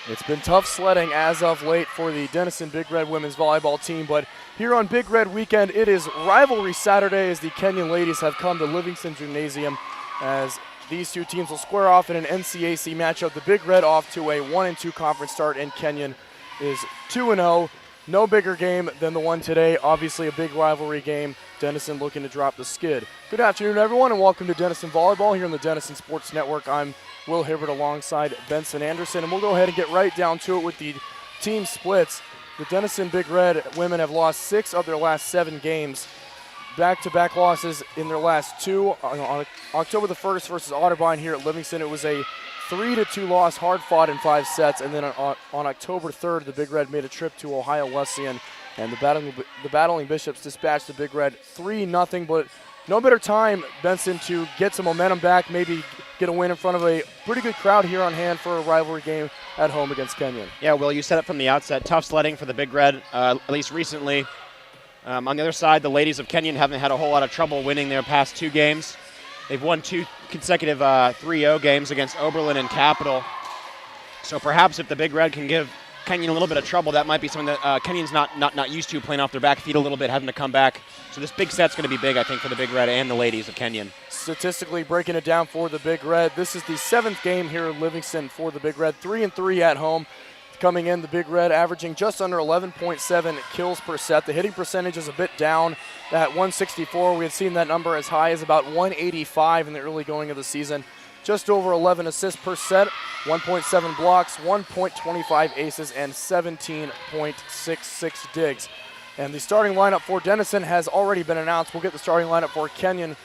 It's been tough sledding as of late for the Denison Big Red women's volleyball team, but here on Big Red Weekend, it is Rivalry Saturday as the Kenyon ladies have come to Livingston Gymnasium as these two teams will square off in an NCAC matchup. The Big Red off to a 1-2 conference start, and Kenyon is 2-0. No bigger game than the one today. Obviously a big rivalry game. Denison looking to drop the skid. Good afternoon, everyone, and welcome to Denison Volleyball here on the Denison Sports Network. I'm Will Hibbard alongside Benson Anderson, and we'll go ahead and get right down to it with the team splits. The Denison Big Red women have lost 6 of their last 7 games. Back-to-back losses in their last 2. On October the 1st versus Otterbein here at Livingston, it was a 3-2 loss, hard fought in 5 sets. And then on October 3rd, the Big Red made a trip to Ohio Wesleyan, and the Battling Bishops dispatched the Big Red 3-0. But no better time, Benson, to get some momentum back, maybe get a win in front of a pretty good crowd here on hand for a rivalry game at home against Kenyon. Yeah, Will, you said it from the outset. Tough sledding for the Big Red, at least recently. On the other side, the ladies of Kenyon haven't had a whole lot of trouble winning their past 2 games. They've won 2 consecutive 3-0 games against Oberlin and Capital. So perhaps if the Big Red can give Kenyon a little bit of trouble, that might be something that Kenyon's not used to, playing off their back feet a little bit, having to come back. So this big set's going to be big, I think, for the Big Red and the ladies of Kenyon. Statistically breaking it down for the Big Red, this is the 7th game here in Livingston for the Big Red, 3-3 at home. Coming in, the Big Red averaging just under 11.7 kills per set. The hitting percentage is a bit down at 164. We had seen that number as high as about 185 in the early going of the season. Just over 11 assists per set, 1.7 blocks, 1.25 aces, and 17.66 digs. And the starting lineup for Denison has already been announced. We'll get the starting lineup for Kenyon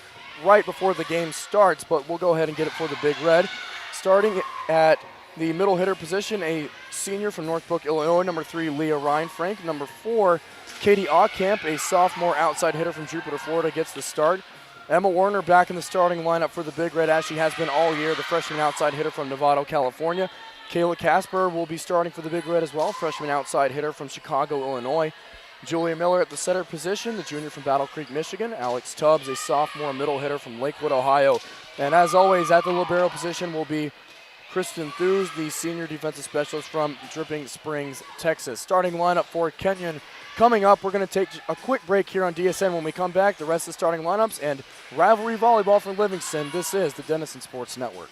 right before the game starts, but we'll go ahead and get it for the Big Red. Starting at the middle hitter position, a senior from Northbrook, Illinois, number 3, Leah Reinfrank. Number 4, Katie Aucamp, a sophomore outside hitter from Jupiter, Florida, gets the start. Emma Werner back in the starting lineup for the Big Red, as she has been all year, the freshman outside hitter from Novato, California. Kayla Casper will be starting for the Big Red as well, freshman outside hitter from Chicago, Illinois. Julia Miller at the center position, the junior from Battle Creek, Michigan. Alex Tubbs, a sophomore middle hitter from Lakewood, Ohio. And as always, at the libero position will be Kristen Thews, the senior defensive specialist from Dripping Springs, Texas. Starting lineup for Kenyon coming up. We're going to take a quick break here on DSN. When we come back, the rest of the starting lineups and rivalry volleyball for Livingston. This is the Denison Sports Network.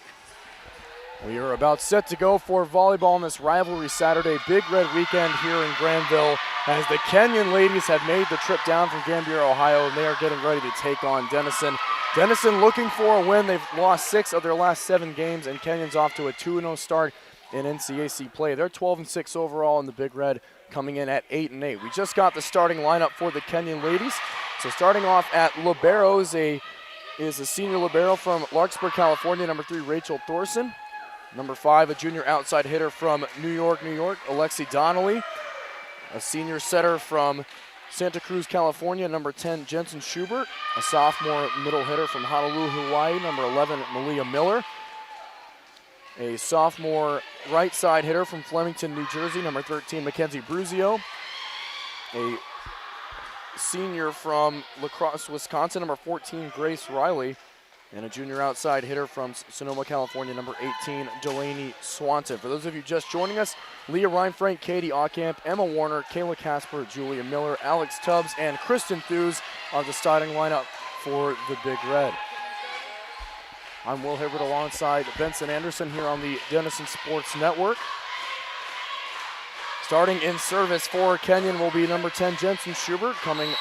We are about set to go for volleyball on this rivalry Saturday Big Red weekend here in Granville, as the Kenyon ladies have made the trip down from Gambier, Ohio, and they are getting ready to take on Denison. Denison looking for a win. They've lost 6 of their last 7 games, and Kenyon's off to a 2-0 start in NCAC play. They're 12-6 overall, and the Big Red coming in at 8-8. We just got the starting lineup for the Kenyon ladies. So starting off at libero is a senior libero from Larkspur, California, number 3, Rachel Thorson. Number 5, a junior outside hitter from New York, Alexi Donnelly. A senior setter from Santa Cruz, California, number 10, Jensen Schubert. A sophomore middle hitter from Honolulu, Hawaii, number 11, Malia Miller. A sophomore right side hitter from Flemington, New Jersey, number 13, Mackenzie Bruzio. A senior from La Crosse, Wisconsin, number 14, Grace Riley. And a junior outside hitter from Sonoma, California, number 18, Delaney Swanson. For those of you just joining us, Leah Reinfrank, Katie Aucamp, Emma Warner, Kayla Casper, Julia Miller, Alex Tubbs, and Kristen Thews are the starting lineup for the Big Red. I'm Will Hibbard alongside Benson Anderson here on the Denison Sports Network. Starting in service for Kenyon will be number 10, Jensen Schubert, coming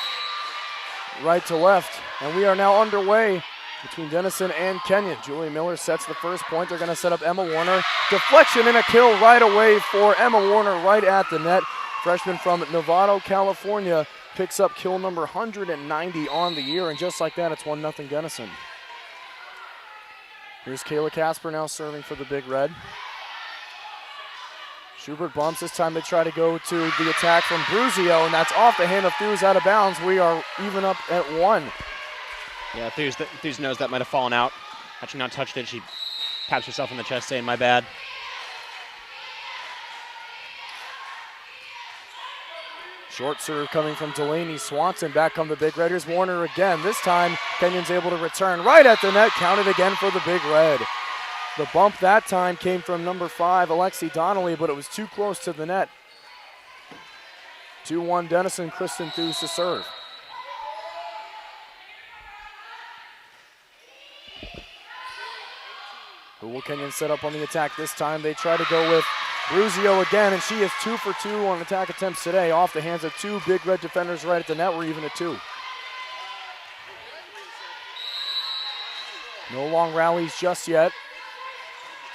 right to left. And we are now underway between Denison and Kenyon. Julia Miller sets the first point. They're going to set up Emma Warner. Deflection and a kill right away for Emma Warner right at the net. Freshman from Novato, California, picks up kill number 190 on the year. And just like that, it's 1-0 Denison. Here's Kayla Casper now serving for the Big Red. Schubert bumps. This time they try to go to the attack from Bruzio, and that's off the hand of Thews, out of bounds. We are even up at 1. Yeah, Thews knows that might have fallen out. Actually not touched it. She taps herself on the chest saying, my bad. Short serve coming from Delaney Swanson. Back come the Big Red. Here's Warner again. This time, Kenyon's able to return right at the net. Counted again for the Big Red. The bump that time came from number 5, Alexi Donnelly, but it was too close to the net. 2-1 Denison, Kristen Thews to serve. Who will Kenyon set up on the attack this time? They try to go with Bruzio again, and she is 2 for 2 on attack attempts today, off the hands of 2 big red defenders right at the net. We're even at 2. No long rallies just yet.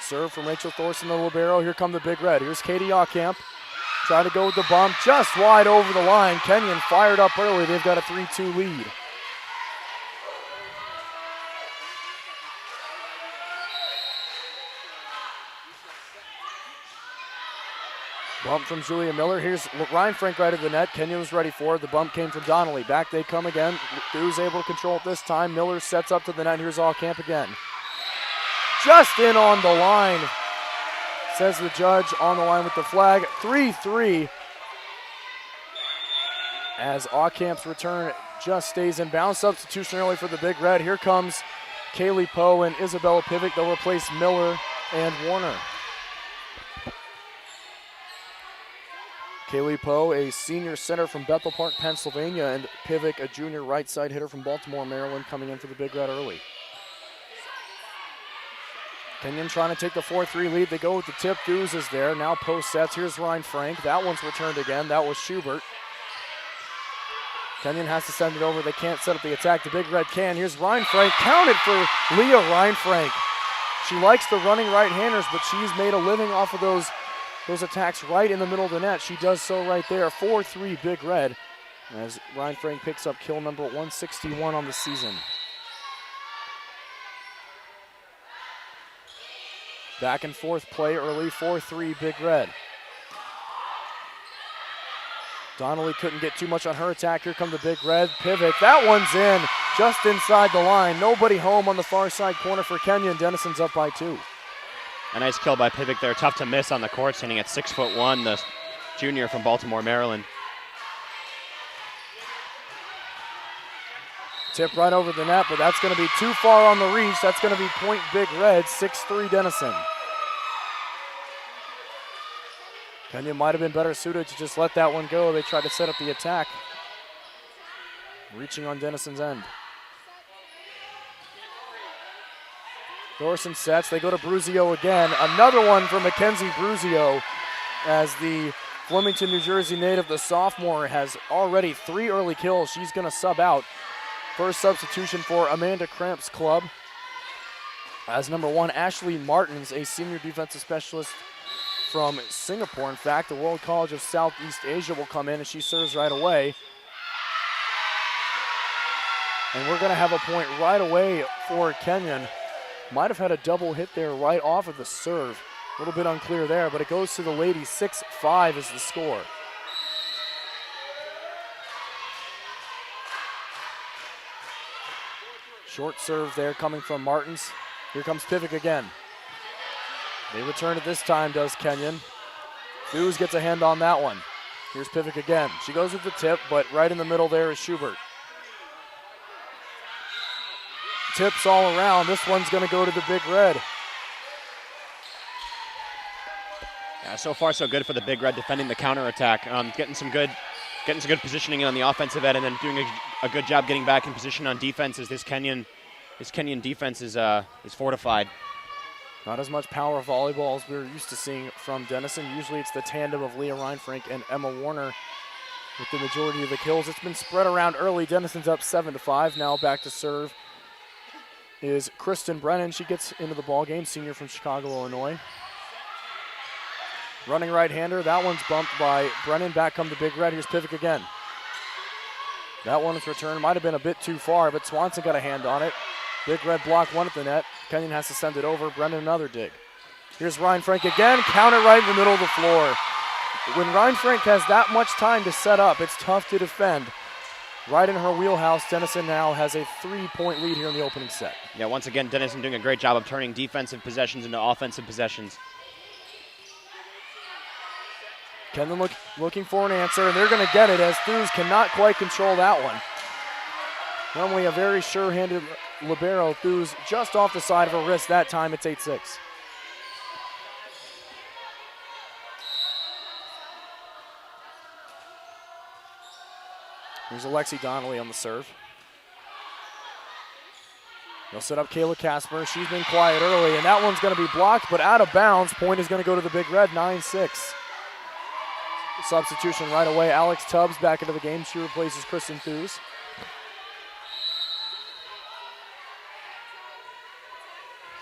Serve from Rachel Thorson, the libero. Here come the big red. Here's Katie Ockamp. Try to go with the bump, just wide over the line. Kenyon fired up early. They've got a 3-2 lead. Bump from Julia Miller. Here's Ryan Frank right at the net. Kenyon was ready for it. The bump came from Donnelly. Back they come again. Thews able to control it this time. Miller sets up to the net. Here's Ockamp again. Just in on the line, says the judge on the line with the flag. 3-3 as Ockamp's return just stays in bounds. Substitution early for the big red. Here comes Kaylee Poe and Isabella Pivick. They'll replace Miller and Warner. Kaylee Poe, a senior center from Bethel Park, Pennsylvania, and Pivick, a junior right side hitter from Baltimore, Maryland, coming in for the big red early. Kenyon trying to take the 4-3 lead. They go with the tip. Thews is there. Now post sets. Here's Ryan Frank. That one's returned again. That was Schubert. Kenyon has to send it over. They can't set up the attack. The big red can. Here's Ryan Frank. Counted for Leah Ryan Frank. She likes the running right-handers, but she's made a living off of those attacks right in the middle of the net. She does so right there. 4-3 big red as Ryan Frank picks up kill number 161 on the season. Back and forth play early, 4-3 big red. Donnelly couldn't get too much on her attack. Here come the big red. Pivot, that one's in, just inside the line. Nobody home on the far side corner for Kenyon. Denison's up by 2. A nice kill by Pivick there. Tough to miss on the court, standing at 6'1", the junior from Baltimore, Maryland. Tip right over the net, but that's going to be too far on the reach. That's going to be point big red, 6-3 Denison. Kenyon might have been better suited to just let that one go. They tried to set up the attack, reaching on Denison's end. Thorson sets. They go to Bruzio again. Another one from Mackenzie Bruzio as the Flemington, New Jersey native, the sophomore, has already 3 early kills. She's going to sub out. First substitution for Amanda Cramp's club. As number 1, Ashley Martins, a senior defensive specialist from Singapore. In fact, the World College of Southeast Asia will come in, and she serves right away. And we're going to have a point right away for Kenyon. Might have had a double hit there right off of the serve. A little bit unclear there, but it goes to the ladies. 6-5 is the score. Short serve there coming from Martins. Here comes Pivick again. They return it this time, does Kenyon. Thews gets a hand on that one. Here's Pivick again. She goes with the tip, but right in the middle there is Schubert. Tips all around. This one's going to go to the big red. Yeah, so far so good for the big red, defending the counterattack, getting some good positioning on the offensive end, and then doing a good job getting back in position on defense. As this Kenyon defense is fortified. Not as much power volleyball as we're used to seeing from Denison. Usually it's the tandem of Leah Reinfrank and Emma Warner with the majority of the kills. It's been spread around early. Denison's up 7-5. Now back to serve is Kristen Brennan. She gets into the ball game, senior from Chicago, Illinois. Running right-hander. That one's bumped by Brennan. Back come the big red. Here's Pivick again. That one is returned. Might have been a bit too far, but Swanson got a hand on it. Big red block one at the net. Kenyon has to send it over. Brennan another dig. Here's Ryan Frank again. Counter right in the middle of the floor. When Ryan Frank has that much time to set up, it's tough to defend. Right in her wheelhouse, Denison now has a 3-point lead here in the opening set. Yeah, once again, Denison doing a great job of turning defensive possessions into offensive possessions. Kenyon looking for an answer, and they're going to get it as Thews cannot quite control that one. Normally a very sure-handed libero. Thews just off the side of her wrist. That time it's 8-6. Here's Alexi Donnelly on the serve. They'll set up Kayla Casper. She's been quiet early, and that one's going to be blocked, but out of bounds. Point is going to go to the Big Red, 9-6. Substitution right away. Alex Tubbs back into the game. She replaces Kristen Thews.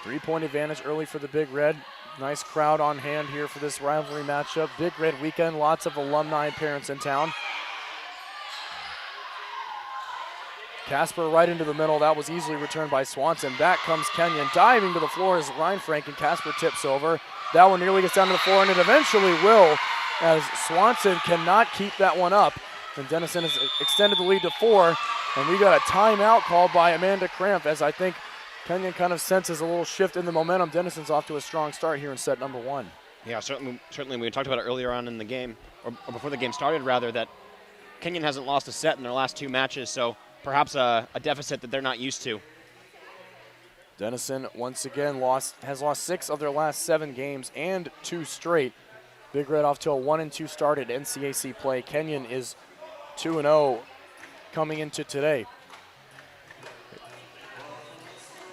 Three-point advantage early for the Big Red. Nice crowd on hand here for this rivalry matchup. Big Red weekend, lots of alumni and parents in town. Casper right into the middle. That was easily returned by Swanson. Back comes Kenyon. Diving to the floor is Reinfrank, and Casper tips over. That one nearly gets down to the floor, and it eventually will, as Swanson cannot keep that one up. And Denison has extended the lead to 4, and we got a timeout called by Amanda Cramp, as I think Kenyon kind of senses a little shift in the momentum. Denison's off to a strong start here in set number 1. Yeah, certainly we talked about it earlier on in the game, or before the game started rather, that Kenyon hasn't lost a set in their last 2 matches, so perhaps a deficit that they're not used to. Denison once again has lost 6 of their last 7 games and 2 straight. Big Red off to a 1-2 start at NCAC play. Kenyon is 2-0 coming into today.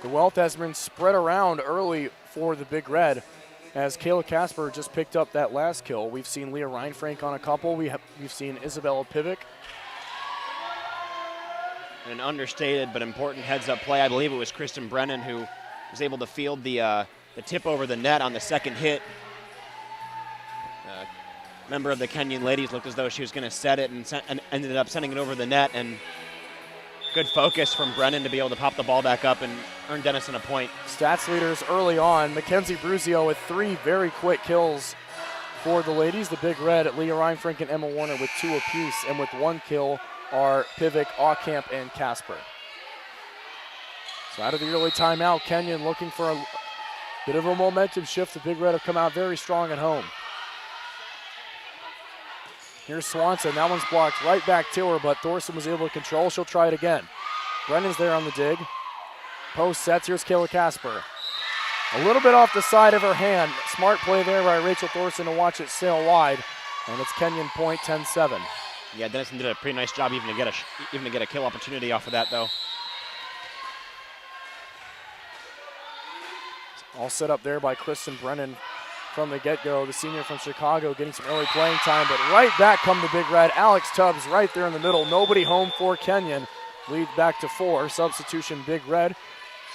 The wealth has been spread around early for the Big Red, as Kayla Casper just picked up that last kill. We've seen Leah Reinfrank on a couple. We've seen Isabella Pivick. An understated but important heads-up play. I believe it was Kristen Brennan who was able to field the tip over the net on the second hit. Member of the Kenyon ladies looked as though she was going to set it and ended up sending it over the net. And good focus from Brennan to be able to pop the ball back up and earn Denison a point. Stats leaders early on. Mackenzie Bruzio with 3 very quick kills for the ladies. The Big Red, Leah Reinfrank and Emma Warner with 2 apiece, and with 1 kill are Pivick, Aucamp, and Casper. So out of the early timeout, Kenyon looking for a bit of a momentum shift. The Big Red have come out very strong at home. Here's Swanson. That one's blocked right back to her, but Thorson was able to control. She'll try it again. Brennan's there on the dig. Post sets. Here's Kayla Casper. A little bit off the side of her hand. Smart play there by Rachel Thorson to watch it sail wide. And it's Kenyon point, 10-7. Yeah, Denison did a pretty nice job even to get a kill opportunity off of that, though. All set up there by Kristen Brennan from the get-go. The senior from Chicago getting some early playing time, but right back come the Big Red. Alex Tubbs right there in the middle. Nobody home for Kenyon. Lead back to 4. Substitution Big Red.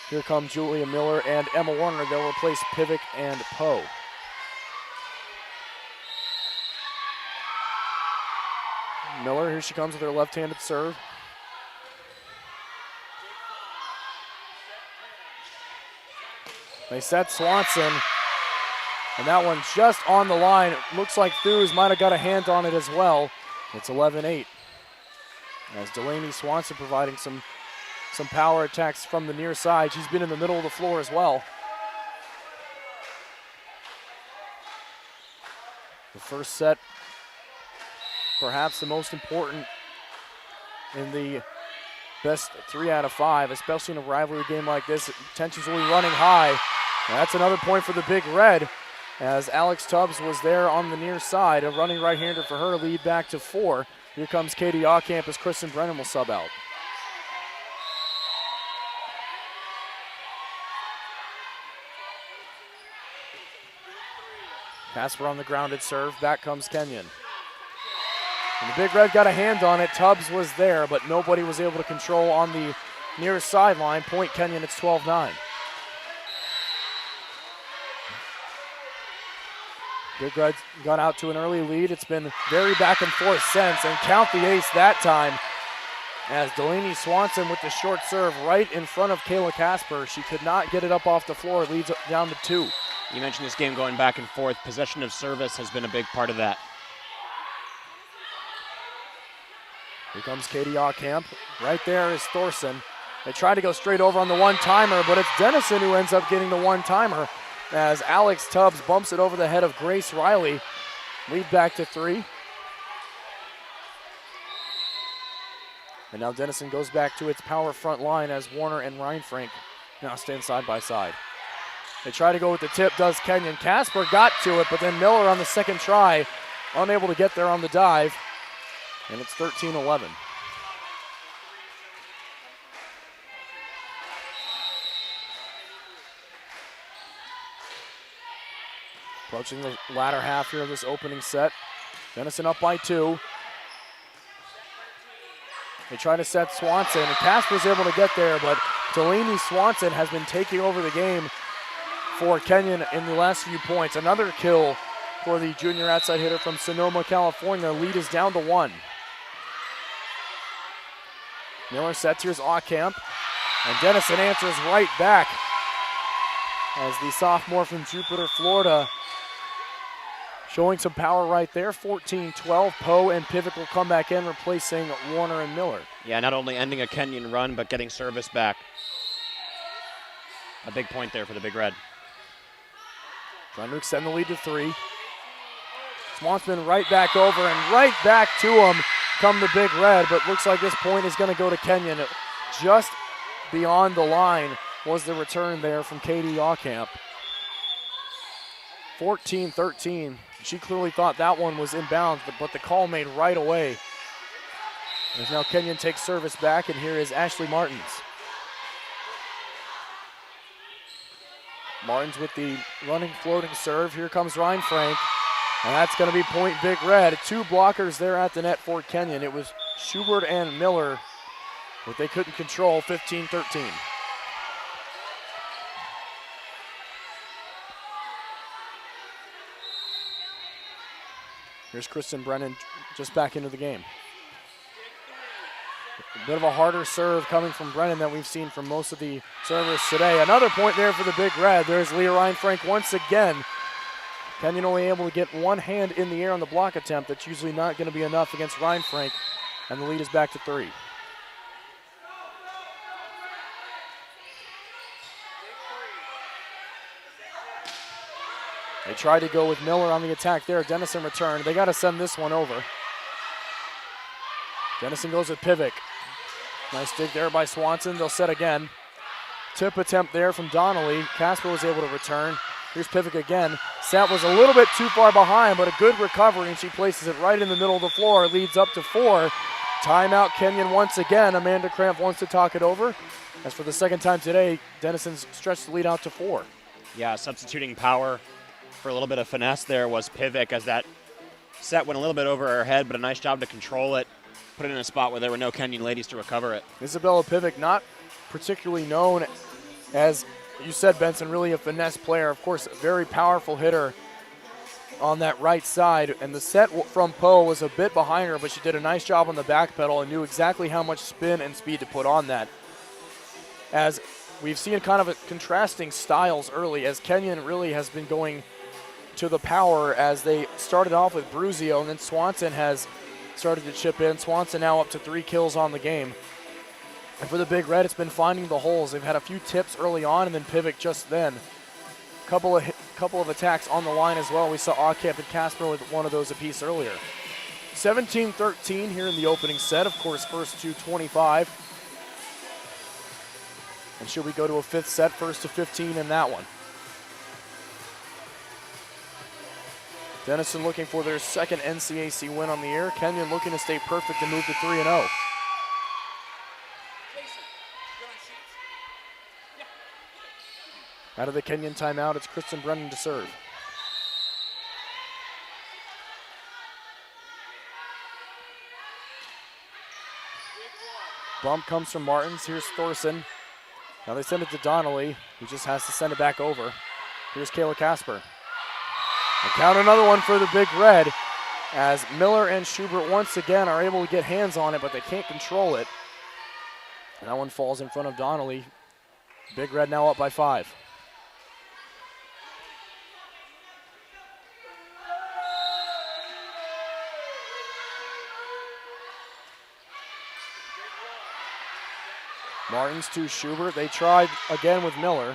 Here come Julia Miller and Emma Warner. They'll replace Pivick and Poe. Miller, here she comes with her left-handed serve. They set Swanson, and that one just on the line. It looks like Thews might have got a hand on it as well. It's 11-8. As Delaney Swanson providing some power attacks from the near side. She's been in the middle of the floor as well. The first set, perhaps the most important in the best 3 out of 5, especially in a rivalry game like this. Tensions will be running high. And that's another point for the Big Red, as Alex Tubbs was there on the near side. A running right-hander for her, lead back to 4. Here comes Katie Aucamp as Kristen Brennan will sub out. Casper on the grounded serve. Back comes Kenyon. And the Big Red got a hand on it. Tubbs was there, but nobody was able to control on the near sideline. Point Kenyon, it's 12-9. Big Red got out to an early lead. It's been very back and forth since, and count the ace that time, as Delaney Swanson with the short serve right in front of Kayla Casper. She could not get it up off the floor. It leads down to 2. You mentioned this game going back and forth. Possession of service has been a big part of that. Here comes Katie Aucamp. Right there is Thorson. They try to go straight over on the one-timer, but it's Denison who ends up getting the one-timer, as Alex Tubbs bumps it over the head of Grace Riley. Lead back to 3. And now Denison goes back to its power front line, as Warner and Reinfrank now stand side by side. They try to go with the tip, does Kenyon. Casper got to it, but then Miller on the second try, unable to get there on the dive. And it's 13-11. Approaching the latter half here of this opening set. Denison up by 2. They try to set Swanson, and Casper's able to get there, but Delaney Swanson has been taking over the game for Kenyon in the last few points. Another kill for the junior outside hitter from Sonoma, California. Lead is down to 1. Miller sets, here's Aucamp, and Denison answers right back as the sophomore from Jupiter, Florida, showing some power right there. 14-12. Poe and Pivot will come back in, replacing Warner and Miller. Yeah, not only ending a Kenyon run, but getting service back. A big point there for the Big Red. Trying to extend the lead to 3. Swansman right back over, and right back to him come the Big Red, but looks like this point is going to go to Kenyon. Just beyond the line was the return there from Katie Aucamp. 14-13. She clearly thought that one was inbounds, but the call made right away. As now Kenyon takes service back, and here is Ashley Martins. Martins with the running floating serve. Here comes Ryan Frank, and that's going to be point Big Red. 2 blockers there at the net for Kenyon. It was Schubert and Miller, but they couldn't control. 15-13. Here's Kristen Brennan just back into the game. A bit of a harder serve coming from Brennan than we've seen from most of the servers today. Another point there for the Big Red. There's Leah Ryan Frank once again. Kenyon only able to get one hand in the air on the block attempt. That's usually not going to be enough against Ryan Frank, and the lead is back to 3. They tried to go with Miller on the attack there. Denison returned. They got to send this one over. Denison goes with Pivic. Nice dig there by Swanson. They'll set again. Tip attempt there from Donnelly. Casper was able to return. Here's Pivic again. Set was a little bit too far behind, but a good recovery, and she places it right in the middle of the floor. Leads up to 4. Timeout Kenyon once again. Amanda Cramp wants to talk it over. As for the second time today, Denison's stretched the lead out to 4. Yeah, substituting power for a little bit of finesse there was Pivic, as that set went a little bit over her head, but a nice job to control it, put it in a spot where there were no Kenyon ladies to recover it. Isabella Pivic, not particularly known as, you said, Benson, really a finesse player. Of course, a very powerful hitter on that right side, and the set from Poe was a bit behind her, but she did a nice job on the back pedal and knew exactly how much spin and speed to put on that. As we've seen kind of a contrasting styles early, as Kenyon really has been going to the power, as they started off with Bruzio, and then Swanson has started to chip in. Swanson now up to 3 kills on the game. And for the Big Red, it's been finding the holes. They've had a few tips early on, and then Pivic just then. Couple of attacks on the line as well. We saw Aucamp and Casper with one of those apiece earlier. 17-13 here in the opening set. Of course, first to 25. And should we go to a 5th set, first to 15 in that one. Denison looking for their second NCAC win on the year. Kenyon looking to stay perfect and move to 3-0. Out of the Kenyon timeout, it's Kristen Brennan to serve. Bump comes from Martins. Here's Thorson. Now they send it to Donnelly, who just has to send it back over. Here's Kayla Casper. And count another one for the Big Red, as Miller and Schubert once again are able to get hands on it, but they can't control it. And that one falls in front of Donnelly. Big Red now up by 5. Martins to Schubert. They tried again with Miller,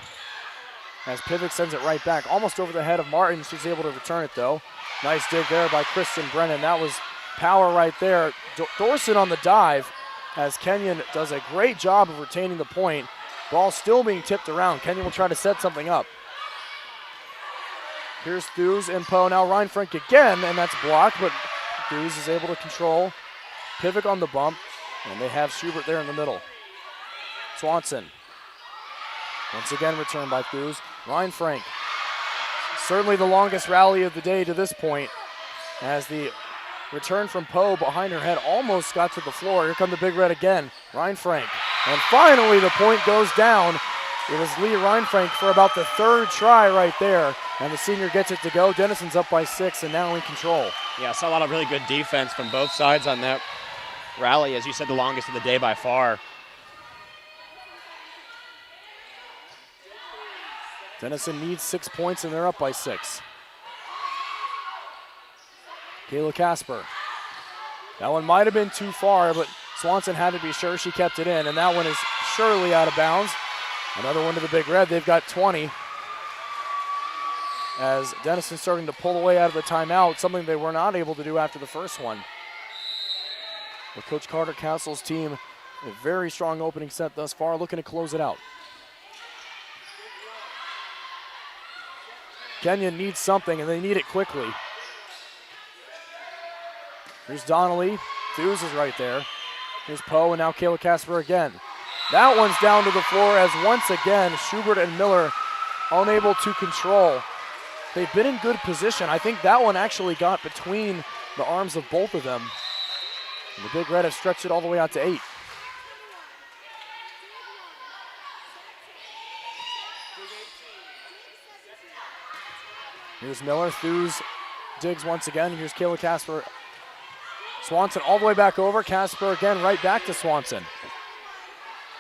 as Pivic sends it right back, almost over the head of Martins. She's able to return it, though. Nice dig there by Kristen Brennan. That was power right there. Thorson on the dive, as Kenyon does a great job of retaining the point. Ball still being tipped around. Kenyon will try to set something up. Here's Thews and Poe. Now Ryan Frank again, and that's blocked, but Thews is able to control. Pivic on the bump, and they have Schubert there in the middle. Swanson. Once again returned by Thews. Ryan Frank Certainly the longest rally of the day to this point, as the return from Poe behind her head almost got to the floor. Here come the Big Red again, Reinfrank. And finally the point goes down. It was Lee Reinfrank for about the third try right there, and the senior gets it to go. Denison's up by 6 and now in control. Yeah, I saw a lot of really good defense from both sides on that rally. As you said, the longest of the day by far. Denison needs 6 points and they're up by 6. Kayla Casper. That one might have been too far, but Swanson had to be sure she kept it in, and that one is surely out of bounds. Another one to the Big Red. They've got 20. As Denison's starting to pull away out of the timeout, something they were not able to do after the first one. With Coach Carter Castle's team, a very strong opening set thus far, looking to close it out. Kenyon needs something, and they need it quickly. Here's Donnelly. Thews is right there. Here's Poe, and now Kayla Casper again. That one's down to the floor as once again Schubert and Miller unable to control. They've been in good position. I think that one actually got between the arms of both of them. And the Big Red have stretched it all the way out to 8. Here's Miller. Thews digs once again. Here's Kayla Casper. Swanson all the way back over. Casper again right back to Swanson.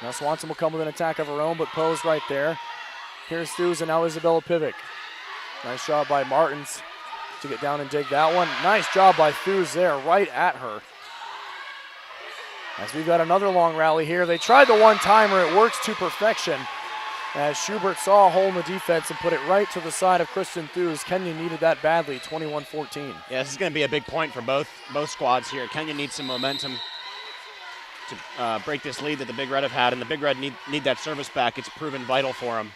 Now Swanson will come with an attack of her own, but Poe's right there. Here's Thews and now Isabella Pivic. Nice job by Martins to get down and dig that one. Nice job by Thews there, right at her. As we've got another long rally here. They tried the one-timer, it works to perfection. As Schubert saw a hole in the defense and put it right to the side of Kristen Thews. Kenyon needed that badly, 21-14. Yeah, this is going to be a big point for both squads here. Kenyon needs some momentum to break this lead that the Big Red have had, and the Big Red need that service back. It's proven vital for them.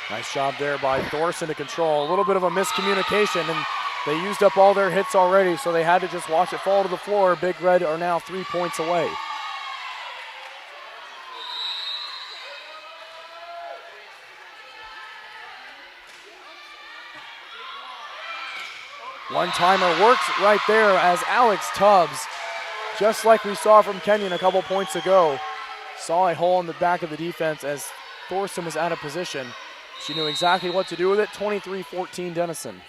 Nice job there by Thorson to control. A little bit of a miscommunication, and they used up all their hits already, so they had to just watch it fall to the floor. Big Red are now 3 points away. One-timer works right there as Alex Tubbs, just like we saw from Kenyon a couple points ago, saw a hole in the back of the defense as Thorson was out of position. She knew exactly what to do with it. 23-14 Denison.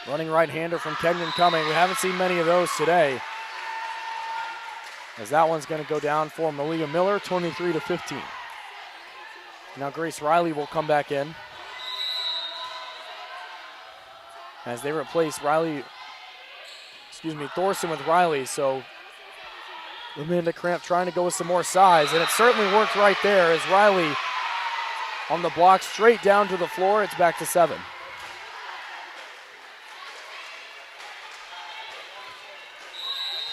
Running right-hander from Kenyon coming. We haven't seen many of those today. As that one's going to go down for Malia Miller, 23-15. Now Grace Riley will come back in as they replace Thorson with Riley. So Amanda Cramp trying to go with some more size, and it certainly worked right there as Riley on the block straight down to the floor. It's back to 7.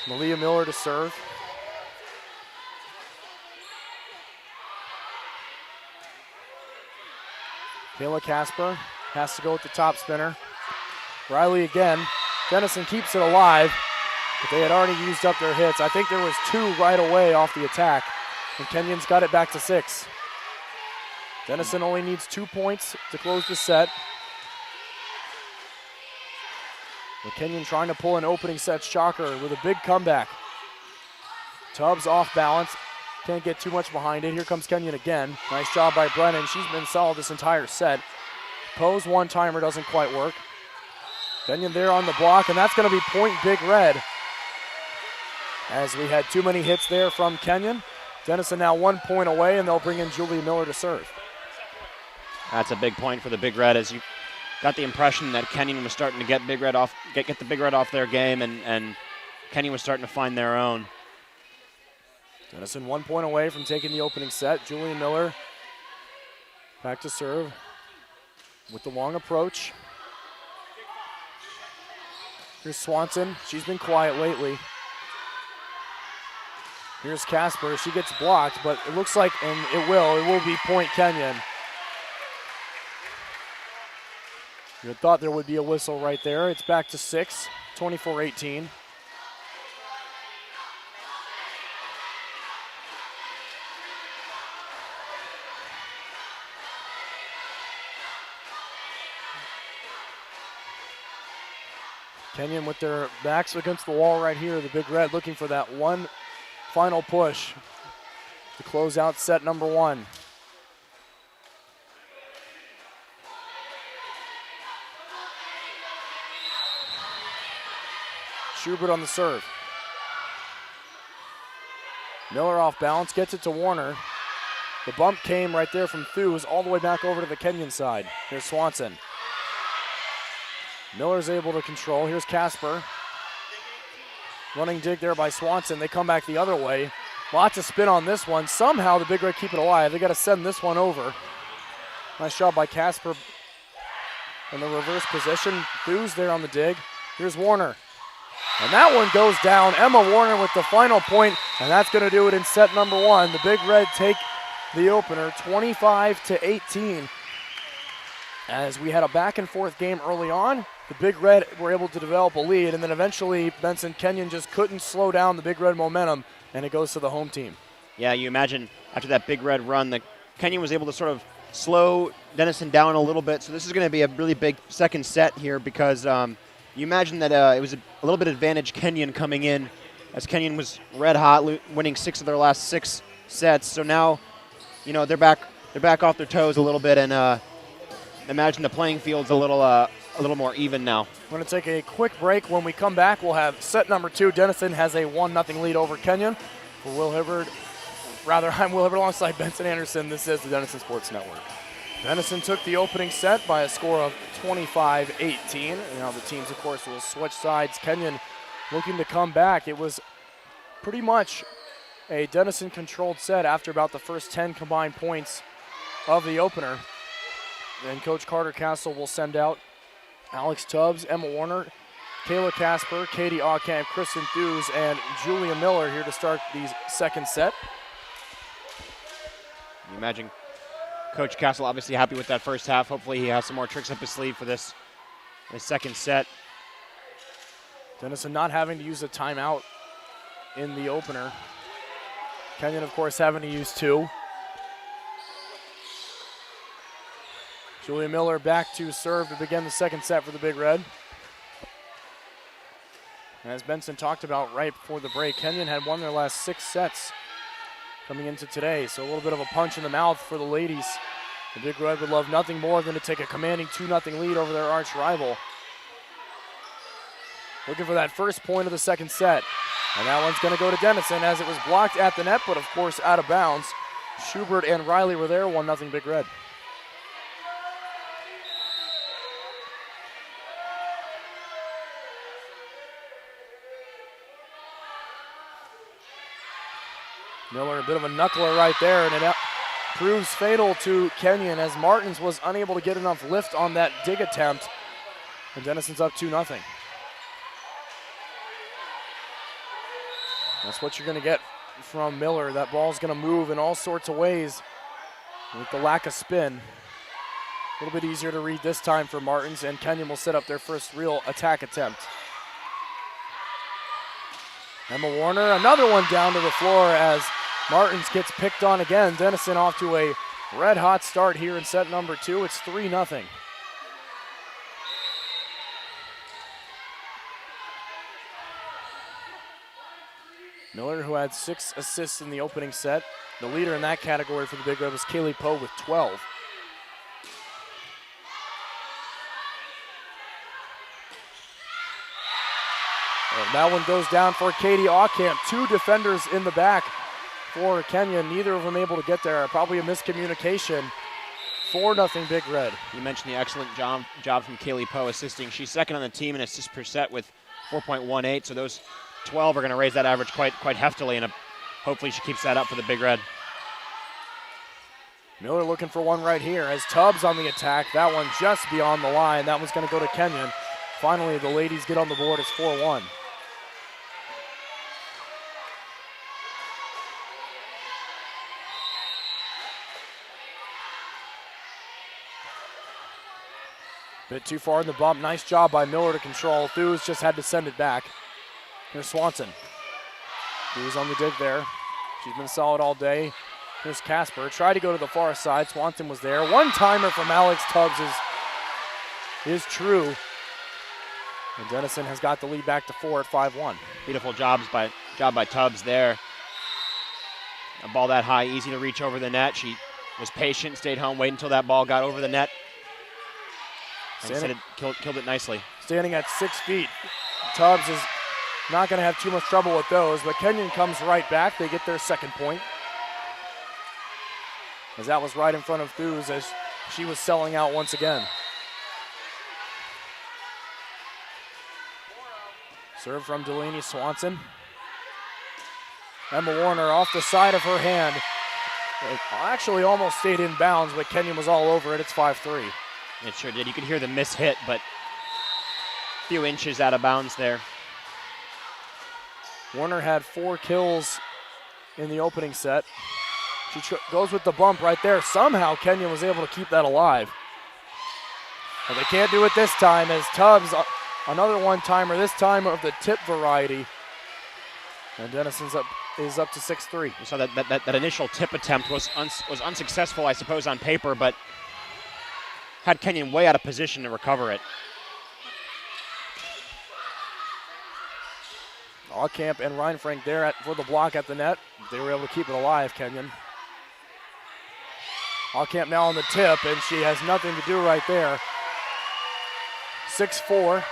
Malia Miller to serve. Kayla Casper has to go with the top spinner. Riley again. Denison keeps it alive, but they had already used up their hits. I think there was 2 right away off the attack, and Kenyon's got it back to 6. Denison only needs 2 points to close the set. But Kenyon trying to pull an opening set shocker with a big comeback. Tubbs off balance. Can't get too much behind it. Here comes Kenyon again. Nice job by Brennan. She's been solid this entire set. Poe's one-timer doesn't quite work. Kenyon there on the block, and that's going to be point Big Red. As we had too many hits there from Kenyon. Denison now 1 point away, and they'll bring in Julia Miller to serve. That's a big point for the Big Red, as you got the impression that Kenyon was starting to get Big Red off, get the Big Red off their game, and Kenyon was starting to find their own. Denison 1 point away from taking the opening set. Julia Miller back to serve with the long approach. Here's Swanson. She's been quiet lately. Here's Casper. She gets blocked, but it looks like, and it will be point Kenyon. You thought there would be a whistle right there. It's back to 6, 24-18. Kenyon with their backs against the wall right here, the Big Red looking for that one final push to close out set number 1. Schubert on the serve. Miller off balance, gets it to Warner. The bump came right there from Thews all the way back over to the Kenyon side. Here's Swanson. Miller's able to control. Here's Casper. Running dig there by Swanson. They come back the other way. Lots of spin on this one. Somehow the Big Red keep it alive. They got to send this one over. Nice job by Casper in the reverse position. Thews there on the dig. Here's Warner. And that one goes down. Emma Warner with the final point, and that's going to do it in set number 1. The Big Red take the opener 25-18. As we had a back and forth game early on, the Big Red were able to develop a lead, and then eventually Benson Kenyon just couldn't slow down the Big Red momentum, and it goes to the home team. Yeah, you imagine after that Big Red run, the Kenyon was able to sort of slow Denison down a little bit, so this is going to be a really big second set here because you imagine that it was a little bit advantage Kenyon coming in, as Kenyon was red hot, winning 6 of their last 6 sets. So now, you know, they're back off their toes a little bit, and imagine the playing field's a little more even now. We're going to take a quick break. When we come back, we'll have set number 2. Denison has a 1-0 lead over Kenyon. For Will Hibbard, I'm Will Hibbard alongside Benson Anderson. This is the Denison Sports Network. Denison took the opening set by a score of 25-18. Now the teams, of course, will switch sides. Kenyon looking to come back. It was pretty much a Denison-controlled set after about the first 10 combined points of the opener. Then Coach Carter Castle will send out Alex Tubbs, Emma Warner, Kayla Casper, Katie Aukamp, Kristen Thews, and Julia Miller here to start the second set. You imagine Coach Castle obviously happy with that first half. Hopefully he has some more tricks up his sleeve for this second set. Denison not having to use a timeout in the opener. Kenyon, of course, having to use 2. Julia Miller back to serve to begin the second set for the Big Red. As Benson talked about right before the break, Kenyon had won their last 6 sets coming into today, so a little bit of a punch in the mouth for the ladies. The Big Red would love nothing more than to take a commanding 2-0 lead over their arch rival. Looking for that first point of the second set. And that one's going to go to Denison as it was blocked at the net, but of course out of bounds. Schubert and Riley were there, 1-0 Big Red. Miller, a bit of a knuckler right there, and it proves fatal to Kenyon as Martins was unable to get enough lift on that dig attempt. And Denison's up 2-0. That's what you're going to get from Miller. That ball's going to move in all sorts of ways with the lack of spin. A little bit easier to read this time for Martins, and Kenyon will set up their first real attack attempt. Emma Warner, another one down to the floor as Martins gets picked on again. Denison off to a red-hot start here in set number 2. It's 3-0. Miller, who had 6 assists in the opening set. The leader in that category for the Big Red was Kaylee Poe with 12. And that one goes down for Katie Aukamp. 2 defenders in the back for Kenyon. Neither of them able to get there. Probably a miscommunication. 4-0 Big Red. You mentioned the excellent job from Kaylee Poe assisting. She's second on the team in assists per set with 4.18. So those 12 are going to raise that average quite heftily, and hopefully she keeps that up for the Big Red. Miller looking for one right here as Tubbs on the attack. That one just beyond the line. That one's going to go to Kenyon. Finally, the ladies get on the board. It's 4-1. Bit too far in the bump. Nice job by Miller to control. Thews just had to send it back. Here's Swanson. Thews on the dig there. She's been solid all day. Here's Casper. Tried to go to the far side. Swanson was there. One-timer from Alex Tubbs is true. And Denison has got the lead back to 4 at 5-1. Beautiful job by Tubbs there. A ball that high, easy to reach over the net. She was patient, stayed home, waited until that ball got over the net. And killed it nicely. Standing at 6 feet, Tubbs is not going to have too much trouble with those, but Kenyon comes right back. They get their second point. As that was right in front of Thews as she was selling out once again. Serve from Delaney Swanson. Emma Warner off the side of her hand. It actually almost stayed in bounds, but Kenyon was all over it. It's 5-3. It sure did. You could hear the miss hit, but a few inches out of bounds there. Warner had 4 kills in the opening set. She goes with the bump right there. Somehow Kenyon was able to keep that alive. But they can't do it this time as Tubbs, another one-timer, this time of the tip variety. And Denison's is up to 6-3. You saw that initial tip attempt was unsuccessful, I suppose, on paper, but had Kenyon way out of position to recover it. Allcamp and Reinfrank there for the block at the net. They were able to keep it alive, Kenyon. Allcamp now on the tip, and she has nothing to do right there. 6-4.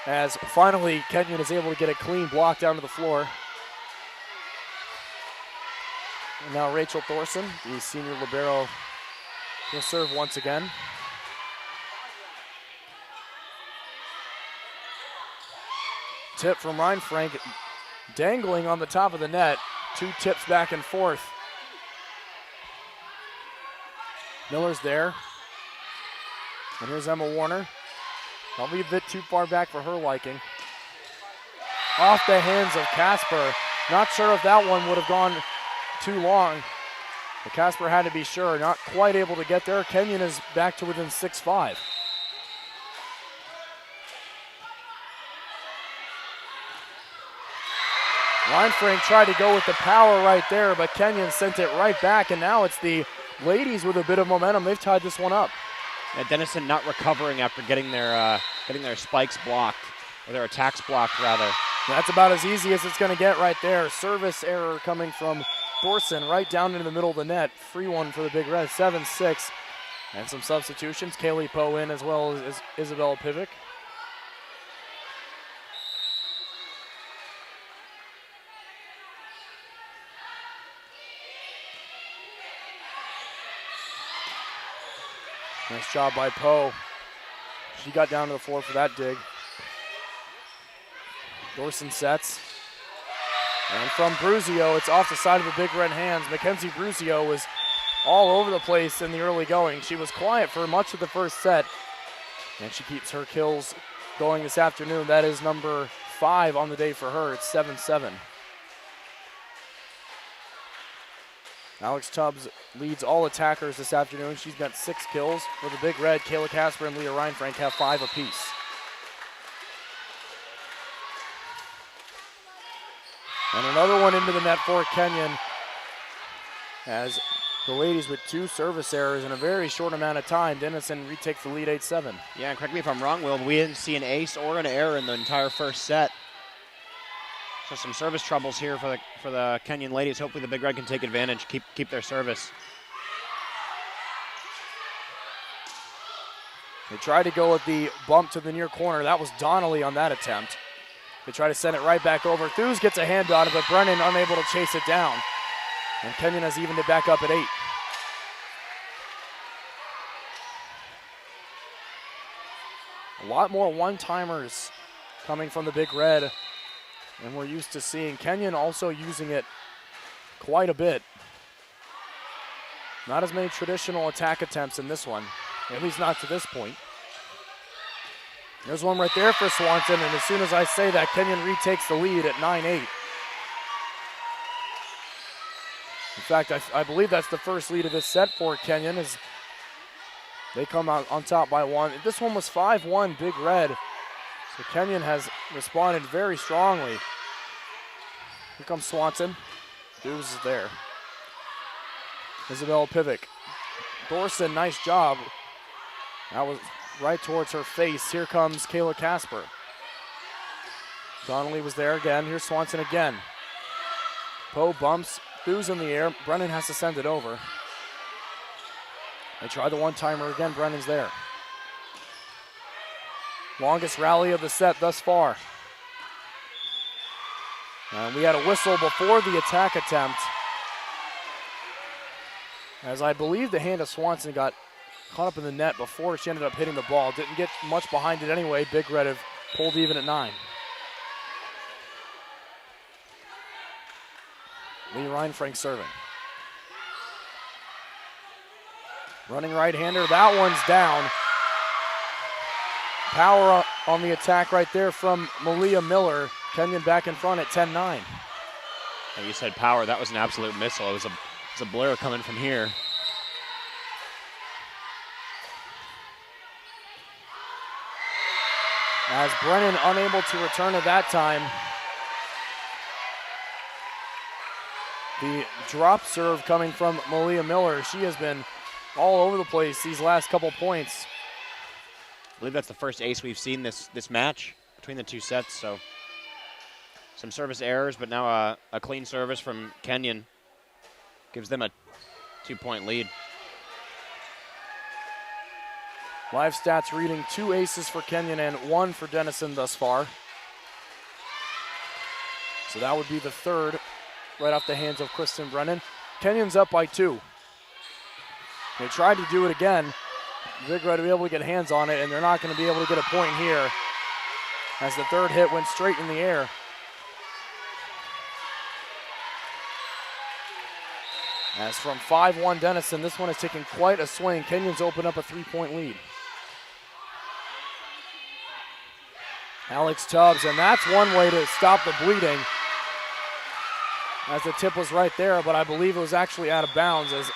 As finally Kenyon is able to get a clean block down to the floor. And now Rachel Thorson, the senior libero, will serve once again. Tip from Reinfrank, dangling on the top of the net. 2 tips back and forth. Miller's there. And here's Emma Warner. Probably a bit too far back for her liking. Off the hands of Casper. Not sure if that one would have gone too long. But Casper had to be sure. Not quite able to get there. Kenyon is back to within 6-5. Reinfrank tried to go with the power right there, but Kenyon sent it right back, and now it's the ladies with a bit of momentum. They've tied this one up. Yeah, Denison not recovering after getting their spikes blocked, or their attacks blocked, rather. That's about as easy as it's going to get right there. Service error coming from Thorson right down into the middle of the net. Free one for the Big Red, 7-6. And some substitutions. Kaylee Poe in as well as Isabella Pivic. Nice job by Poe. She got down to the floor for that dig. Thorson sets. And from Bruzio, it's off the side of the Big Red hands. Mackenzie Bruzio was all over the place in the early going. She was quiet for much of the first set. And she keeps her kills going this afternoon. That is number 5 on the day for her. It's 7-7. Alex Tubbs leads all attackers this afternoon. She's got 6 kills. For the Big Red, Kayla Casper and Leah Reinfrank have 5 apiece. And another one into the net for Kenyon, as the ladies with 2 service errors in a very short amount of time. Denison retakes the lead 8-7. Yeah, and correct me if I'm wrong, Will, but we didn't see an ace or an error in the entire first set. So some service troubles here for the Kenyon ladies. Hopefully the Big Red can take advantage, keep their service. They tried to go with the bump to the near corner. That was Donnelly on that attempt. They try to send it right back over. Thews gets a hand on it, but Brennan unable to chase it down. And Kenyon has evened it back up at 8. A lot more one-timers coming from the Big Red, and we're used to seeing Kenyon also using it quite a bit. Not as many traditional attack attempts in this one, at least not to this point. There's one right there for Swanson, and as soon as I say that, Kenyon retakes the lead at 9-8. In fact, I believe that's the first lead of this set for Kenyon as they come out on top by 1. This one was 5-1 Big Red, so Kenyon has responded very strongly. Here comes Swanson. Thews is there. Isabella Pivic. Thorson, nice job. That was right towards her face. Here comes Kayla Casper. Donnelly was there again. Here's Swanson again. Poe bumps, Thews in the air. Brennan has to send it over. They try the one-timer again. Brennan's there. Longest rally of the set thus far. And we had a whistle before the attack attempt, as I believe the hand of Swanson got caught up in the net before she ended up hitting the ball. Didn't get much behind it anyway. Big Red have pulled even at 9. Lee Reinfrank serving. Running right-hander, that one's down. Power on the attack right there from Malia Miller. Kenyon back in front at 10-9. And you said power, that was an absolute missile. It was a blur coming from here. As Brennan unable to return at that time. The drop serve coming from Malia Miller. She has been all over the place these last couple points. I believe that's the first ace we've seen this match between the two sets, so some service errors, but now a clean service from Kenyon gives them a 2-point lead. Live stats reading 2 aces for Kenyon and 1 for Denison thus far. So that would be the third right off the hands of Kristen Brennan. Kenyon's up by 2. They tried to do it again. Big Red to be able to get hands on it, and they're not going to be able to get a point here, as the third hit went straight in the air. As from 5-1 Denison, this one is taking quite a swing. Kenyon's opened up a 3-point lead. Alex Tubbs, and that's one way to stop the bleeding, as the tip was right there, but I believe it was actually out of bounds, as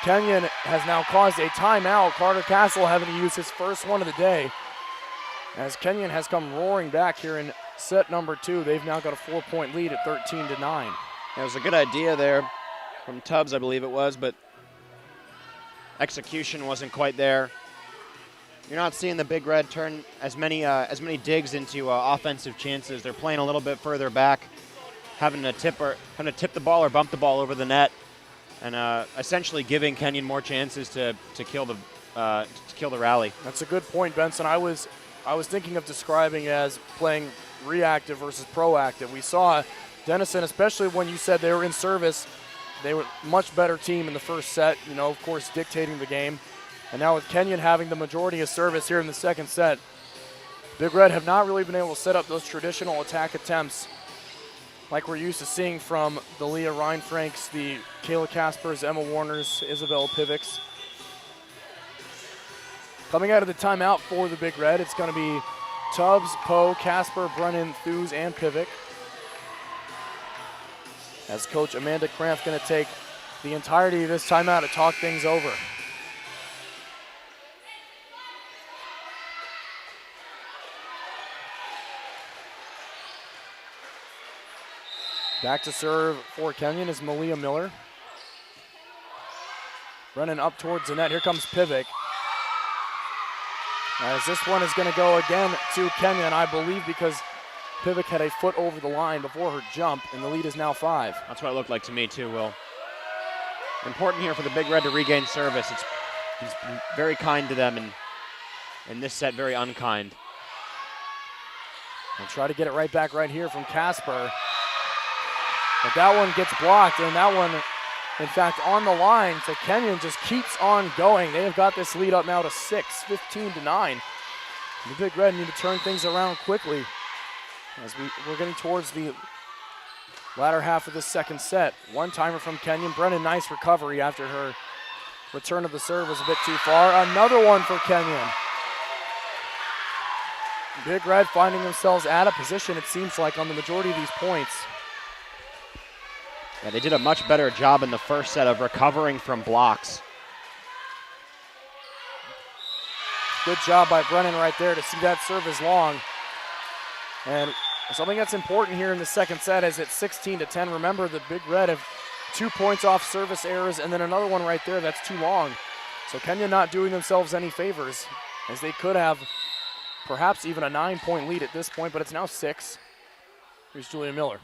Kenyon has now caused a timeout. Carter Castle having to use his first one of the day, as Kenyon has come roaring back here in set number 2. They've now got a 4-point lead at 13-9. It was a good idea there from Tubbs, I believe it was, but execution wasn't quite there. You're not seeing the Big Red turn as many digs into offensive chances. They're playing a little bit further back, having to tip the ball or bump the ball over the net, and essentially giving Kenyon more chances to kill the rally. That's a good point, Benson. I was thinking of describing as playing reactive versus proactive. We saw Denison, especially when you said they were in service, they were a much better team in the first set, of course, dictating the game. And now with Kenyon having the majority of service here in the second set, Big Red have not really been able to set up those traditional attack attempts like we're used to seeing from the Leah Reinfranks, the Kayla Caspers, Emma Warners, Isabel Piviks. Coming out of the timeout for the Big Red, it's going to be Tubbs, Poe, Casper, Brennan, Thews, and Pivik. As Coach Amanda Krampf going to take the entirety of this timeout to talk things over. Back to serve for Kenyon is Malia Miller. Brennan up towards the net. Here comes Pivik. As this one is going to go again to Kenyon, I believe, because Pivik had a foot over the line before her jump, and the lead is now 5. That's what it looked like to me too, Will. Important here for the Big Red to regain service. He's very kind to them, and in this set, very unkind. They'll try to get it right back right here from Casper. But that one gets blocked, and that one, in fact, on the line. So Kenyon just keeps on going. They have got this lead up now to 6, 15-9. The Big Red need to turn things around quickly as we're getting towards the latter half of the second set. One-timer from Kenyon. Brennan, nice recovery after her return of the serve was a bit too far. Another one for Kenyon. Big Red finding themselves out of position, it seems like, on the majority of these points. Yeah, they did a much better job in the first set of recovering from blocks. Good job by Brennan right there to see that serve is long. And something that's important here in the second set is it's 16-10. Remember, the Big Red have 2 points off service errors and then another one right there that's too long. So Kenyon not doing themselves any favors, as they could have perhaps even a 9-point lead at this point, but it's now 6. Here's Julia Miller.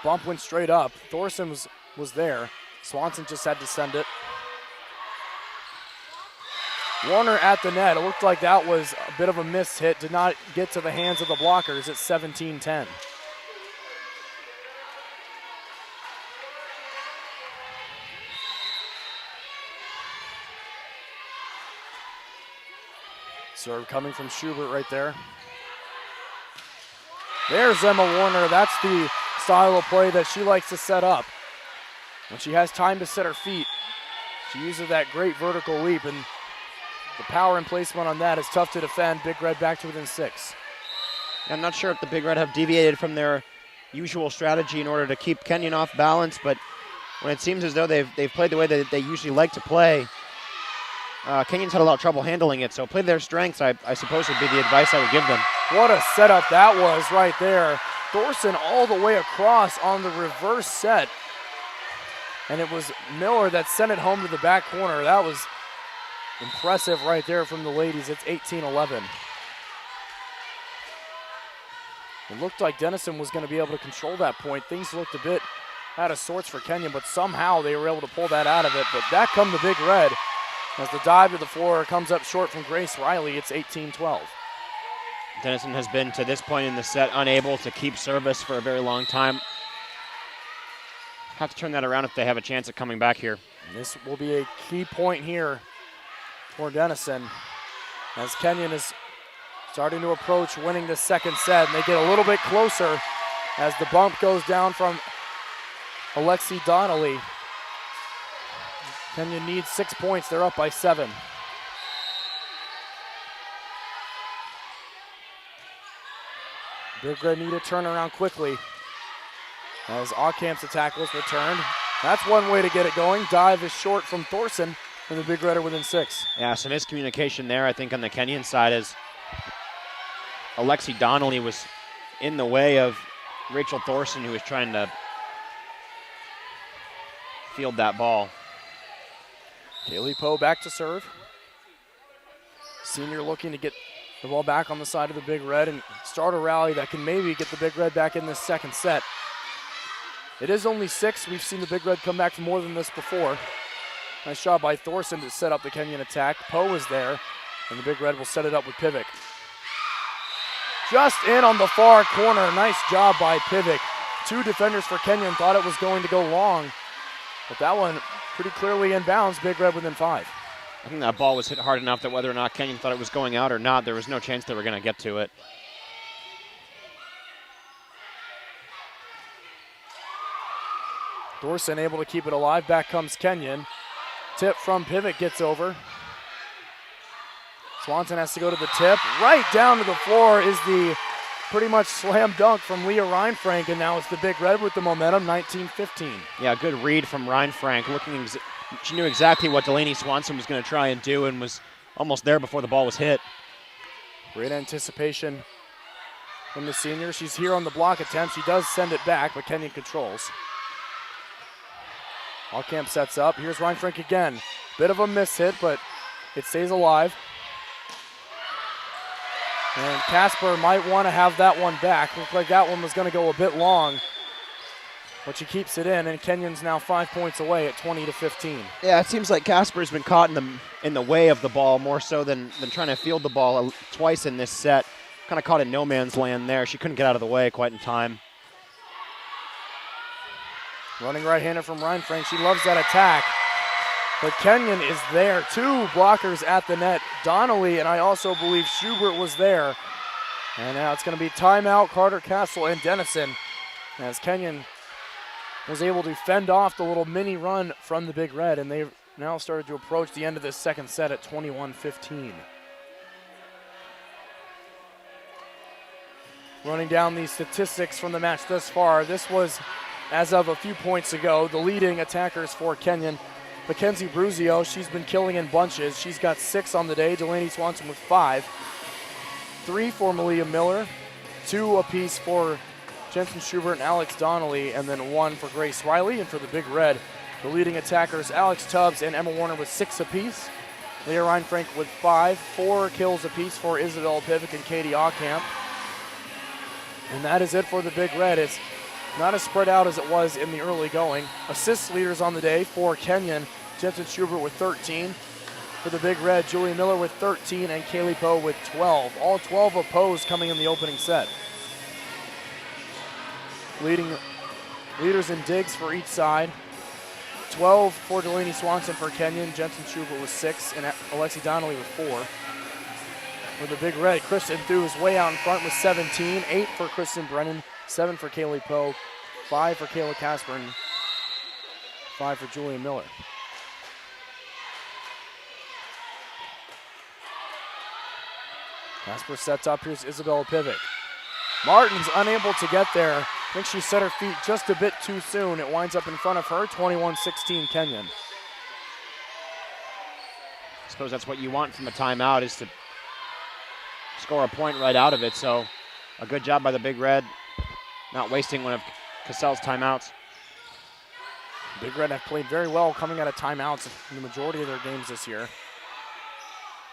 Bump went straight up. Thorson was there. Swanson just had to send it. Warner at the net. It looked like that was a bit of a miss hit. Did not get to the hands of the blockers at 17-10. Serve coming from Schubert right there. There's Emma Warner. That's the style of play that she likes to set up. When she has time to set her feet, she uses that great vertical leap, and the power and placement on that is tough to defend. Big Red back to within 6. I'm not sure if the Big Red have deviated from their usual strategy in order to keep Kenyon off balance, but when it seems as though they've played the way that they usually like to play, Kenyon's had a lot of trouble handling it, so play to their strengths, I suppose, would be the advice I would give them. What a setup that was right there. Thorson all the way across on the reverse set. And it was Miller that sent it home to the back corner. That was impressive right there from the ladies. It's 18-11. It looked like Denison was going to be able to control that point. Things looked a bit out of sorts for Kenyon, but somehow they were able to pull that out of it. But back come the Big Red. As the dive to the floor comes up short from Grace Riley, it's 18-12. Denison has been, to this point in the set, unable to keep service for a very long time. Have to turn that around if they have a chance at coming back here. This will be a key point here for Denison, as Kenyon is starting to approach winning the second set, and they get a little bit closer as the bump goes down from Alexi Donnelly. Kenyon needs 6 points. They're up by 7. Big Red need a turnaround quickly as Aukamp's attack was returned. That's one way to get it going. Dive is short from Thorson, and the Big Red are within 6. Yeah, some miscommunication there, I think, on the Kenyon side, as Alexi Donnelly was in the way of Rachel Thorson, who was trying to field that ball. Kaylee Poe back to serve. Senior looking to get the ball back on the side of the Big Red and start a rally that can maybe get the Big Red back in this second set. It is only 6. We've seen the Big Red come back for more than this before. Nice job by Thorson to set up the Kenyon attack. Poe is there, and the Big Red will set it up with Pivic. Just in on the far corner. Nice job by Pivic. 2 defenders for Kenyon thought it was going to go long, but that one pretty clearly inbounds. Big Red within 5. I think that ball was hit hard enough that whether or not Kenyon thought it was going out or not, there was no chance they were going to get to it. Thorson able to keep it alive. Back comes Kenyon. Tip from Pivic gets over. Swanson has to go to the tip. Right down to the floor is the pretty much slam dunk from Leah Reinfrank, and now it's the Big Red with the momentum, 19-15. Yeah, good read from Reinfrank. She knew exactly what Delaney Swanson was going to try and do and was almost there before the ball was hit. Great anticipation from the senior. She's here on the block attempt. She does send it back, but Kenyon controls. Allcamp sets up. Here's Reinfrank again. Bit of a miss hit, but it stays alive. And Casper might want to have that one back. Looked like that one was going to go a bit long, but she keeps it in, and Kenyon's now 5 points away at 20-15. Yeah, it seems like Casper's been caught in the way of the ball more so than trying to field the ball twice in this set. Kind of caught in no man's land there. She couldn't get out of the way quite in time. Running right-hander from Reinfrank. She loves that attack. But Kenyon is there. 2 blockers at the net. Donnelly, and I also believe Schubert was there. And now it's going to be timeout, Carter Castle and Denison, as Kenyon was able to fend off the little mini run from the Big Red, and they've now started to approach the end of this second set at 21-15. Running down the statistics from the match thus far, this was, as of a few points ago, the leading attackers for Kenyon. Mackenzie Bruzio, she's been killing in bunches. She's got 6 on the day. Delaney Swanson with 5. 3 for Malia Miller. 2 apiece for Jensen Schubert and Alex Donnelly, and then 1 for Grace Riley. And for the Big Red, The leading attackers, Alex Tubbs and Emma Warner, with 6 apiece. Leah Reinfrank with 5, 4 kills apiece for Isabel Pivick and Katie Ockamp. And that is it for the Big Red. It's not as spread out as it was in the early going. Assist leaders on the day for Kenyon, Jensen Schubert with 13. For the Big Red, Julie Miller with 13 and Kaylee Poe with 12. All 12 of Poe's coming in the opening set. Leaders in digs for each side. 12 for Delaney Swanson for Kenyon, Jensen Schubert with 6, and Alexi Donnelly with 4. For the Big Red, Kristen Thu is way out in front with 17, 8 for Kristen Brennan, 7 for Kaylee Poe, 5 for Kayla Casper, and 5 for Julia Miller. Casper sets up, here's Isabella Pivick. Martin's unable to get there. I think she set her feet just a bit too soon. It winds up in front of her, 21-16 Kenyon. I suppose that's what you want from a timeout, is to score a point right out of it. So a good job by the Big Red, not wasting one of Cassell's timeouts. Big Red have played very well coming out of timeouts in the majority of their games this year.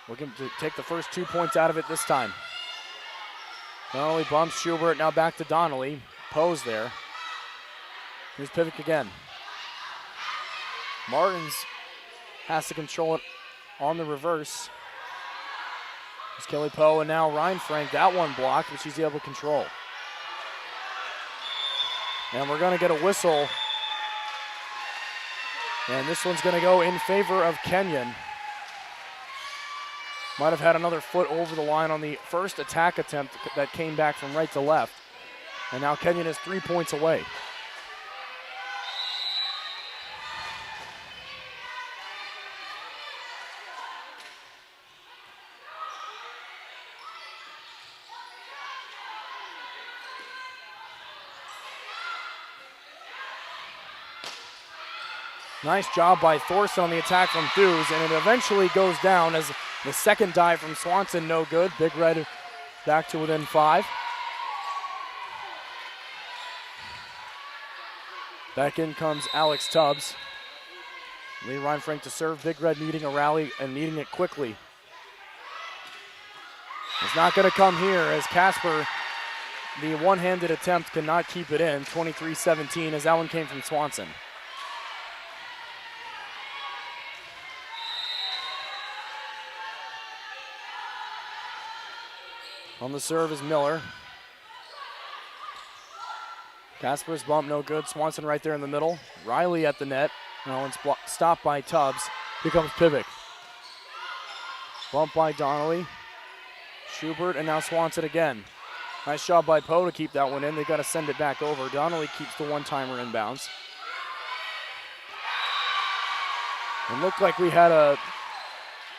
Looking to take the first 2 points out of it this time. Donnelly bumps Schubert, now back to Donnelly. Poe's there. Here's Pivick again. Martins has to control it on the reverse. There's Kelly Poe and now Reinfrank. That one blocked, but she's able to control. And we're going to get a whistle. And this one's going to go in favor of Kenyon. Might have had another foot over the line on the first attack attempt that came back from right to left. And now Kenyon is 3 points away. Nice job by Thorson on the attack from Thews, and it eventually goes down as the second dive from Swanson, no good. Big Red back to within 5. Back in comes Alex Tubbs. Lee Reinfrank to serve. Big Red needing a rally and needing it quickly. It's not going to come here as Casper, the one-handed attempt, cannot keep it in. 23-17 as that one came from Swanson. On the serve is Miller. Casper's bump, no good. Swanson right there in the middle. Riley at the net. That one's stopped by Tubbs. Here comes Pivick. Bump by Donnelly. Schubert, and now Swanson again. Nice job by Poe to keep that one in. They got to send it back over. Donnelly keeps the one-timer inbounds. It looked like we had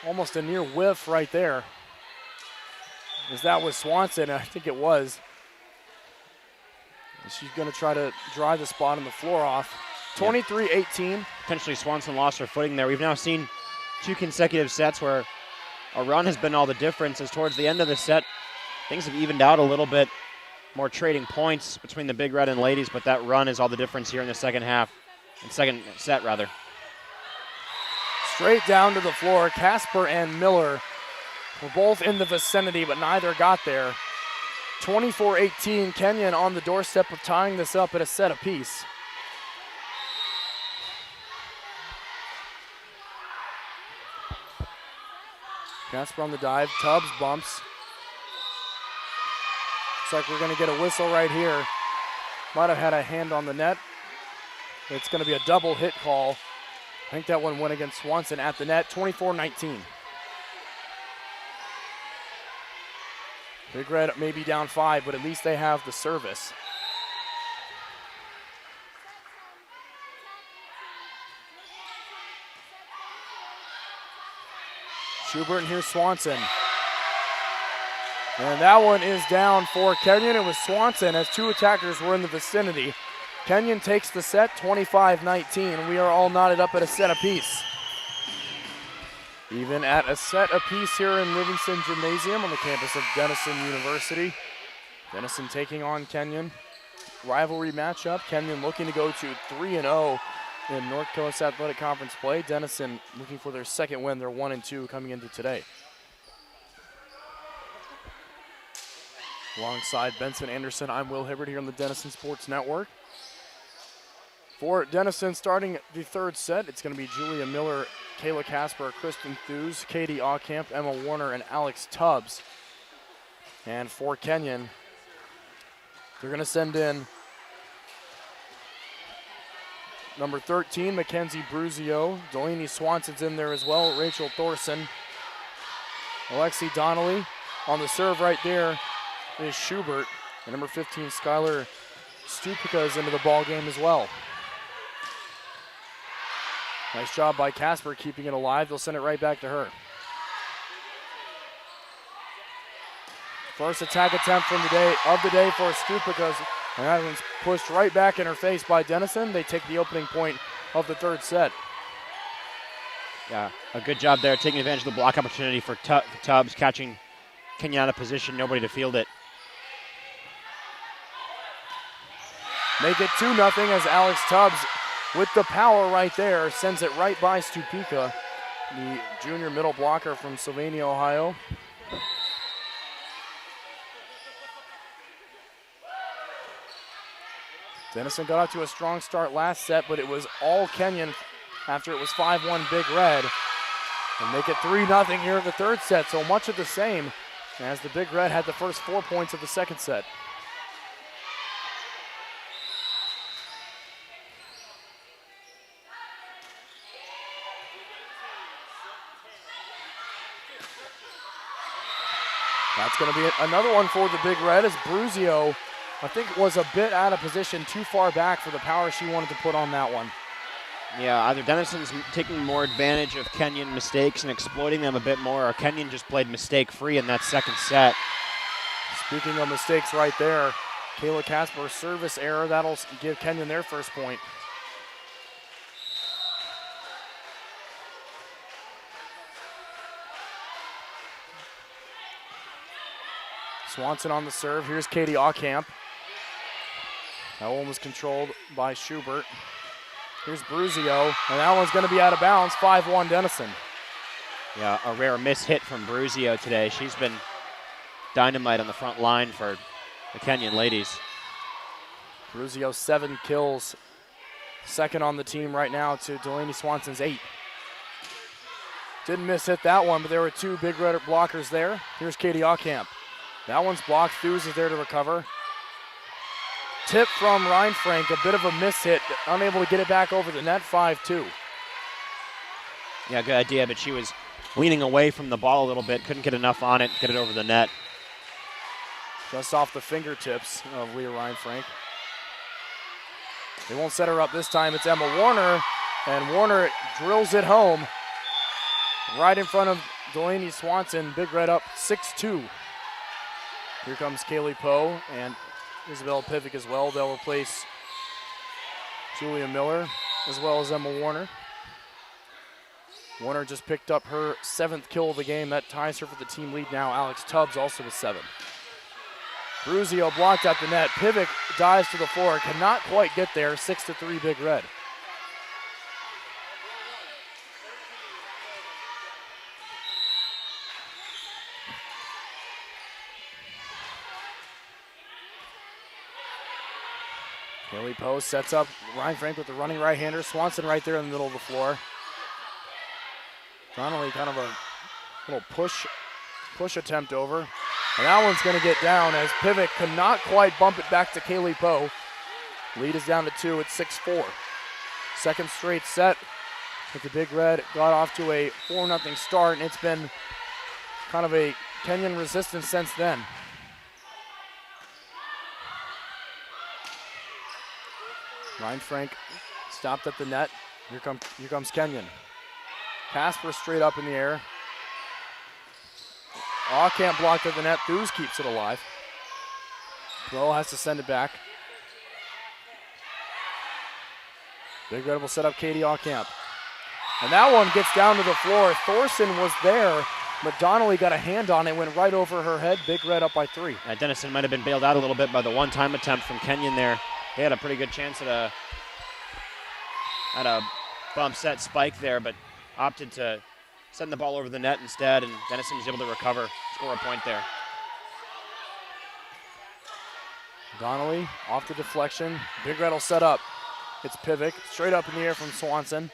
almost a near whiff right there. As that was Swanson, I think it was. She's going to try to drive the spot on the floor off. 23-18. Potentially Swanson lost her footing there. We've now seen 2 consecutive sets where a run has been all the difference, as towards the end of the set, things have evened out a little bit. More trading points between the Big Red and ladies, but that run is all the difference here in the second half, and second set rather. Straight down to the floor. Casper and Miller were both in the vicinity, but neither got there. 24-18, Kenyon on the doorstep of tying this up at a set apiece. Casper on the dive, Tubbs bumps. Looks like we're going to get a whistle right here. Might have had a hand on the net. It's going to be a double hit call. I think that one went against Swanson at the net, 24-19. Big Red may be down 5, but at least they have the service. Schubert, and here's Swanson. And that one is down for Kenyon. It was Swanson as 2 attackers were in the vicinity. Kenyon takes the set, 25-19. We are all knotted up at a set apiece. Even at a set apiece here in Livingston Gymnasium on the campus of Denison University. Denison taking on Kenyon. Rivalry matchup. Kenyon looking to go to 3-0 in North Coast Athletic Conference play. Denison looking for their second win. They're 1-2 coming into today. Alongside Benson Anderson, I'm Will Hibbard here on the Denison Sports Network. For Denison, starting the third set, it's going to be Julia Miller, Kayla Casper, Kristen Thews, Katie Aucamp, Emma Warner, and Alex Tubbs. And for Kenyon, they're going to send in number 13, Mackenzie Bruzio. Delaney Swanson's in there as well, Rachel Thorson. Alexi Donnelly on the serve right there is Schubert. And number 15, Skylar Stupica is into the ball game as well. Nice job by Casper keeping it alive. They'll send it right back to her. First attack attempt from the day for Stupica. And that one's pushed right back in her face by Denison. They take the opening point of the third set. Yeah, a good job there, taking advantage of the block opportunity for Tubbs, catching Kenyon out of position, nobody to field it. Make it 2-0 as Alex Tubbs, with the power right there, sends it right by Stupica, the junior middle blocker from Sylvania, Ohio. Denison got out to a strong start last set, but it was all Kenyon after it was 5-1 Big Red. And make it 3-0 here in the third set, so much of the same as the Big Red had the first 4 points of the second set. That's going to be another one for the Big Red as Bruzio, I think, was a bit out of position, too far back for the power she wanted to put on that one. Yeah, either Denison's taking more advantage of Kenyon mistakes and exploiting them a bit more, or Kenyon just played mistake-free in that second set. Speaking of mistakes right there, Kayla Casper, service error. That'll give Kenyon their first point. Swanson on the serve. Here's Katie Aucamp. That one was controlled by Schubert. Here's Bruzio, and that one's going to be out of bounds. 5-1 Denison. Yeah, a rare miss hit from Bruzio today. She's been dynamite on the front line for the Kenyon ladies. Bruzio 7 kills. Second on the team right now to Delaney Swanson's 8. Didn't miss hit that one, but there were 2 Big Red blockers there. Here's Katie Aucamp. That one's blocked. Thews is there to recover. Tip from Reinfrank, a bit of a miss hit, unable to get it back over the net, 5-2. Yeah, good idea, but she was leaning away from the ball a little bit, couldn't get enough on it, get it over the net. Just off the fingertips of Leah Reinfrank. They won't set her up this time. It's Emma Warner, and Warner drills it home right in front of Delaney Swanson. Big Red up 6-2. Here comes Kaylee Poe and Isabel Pivick as well. They'll replace Julia Miller as well as Emma Warner. Warner just picked up her 7th kill of the game. That ties her for the team lead now. Alex Tubbs also with 7. Bruzio blocked at the net. Pivick dives to the floor. Cannot quite get there. 6-3 Big Red. Kaylee Poe sets up Reinfrank with the running right-hander. Swanson right there in the middle of the floor. Donnelly kind of a little push attempt over. And that one's going to get down as Pivick could not quite bump it back to Kaylee Poe. Lead is down to 2 at 6-4. Second straight set. But the Big Red got off to a 4-0 start, and it's been kind of a Kenyon resistance since then. Reinfrank stopped at the net. Here comes Kenyon. Casper straight up in the air. Aucamp blocked at the net. Thews keeps it alive. Blow has to send it back. Big Red will set up Katie Aucamp. And that one gets down to the floor. Thorson was there, but Donnelly got a hand on it, went right over her head. Big Red up by 3. Denison might have been bailed out a little bit by the one-time attempt from Kenyon there. They had a pretty good chance at Had a bump set spike there, but opted to send the ball over the net instead, and Denison was able to recover, score a point there. Donnelly off the deflection. Big Red will set up. It's Pivic straight up in the air from Swanson.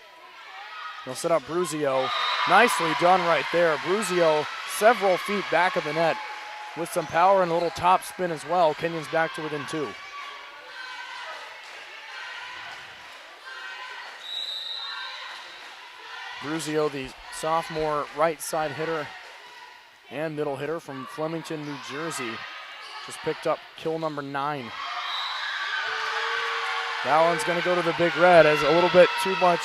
They'll set up Bruzio. Nicely done right there. Bruzio several feet back of the net with some power and a little top spin as well. Kenyon's back to within 2. Bruzio, the sophomore right side hitter and middle hitter from Flemington, New Jersey, just picked up kill number 9. That one's going to go to the Big Red as a little bit too much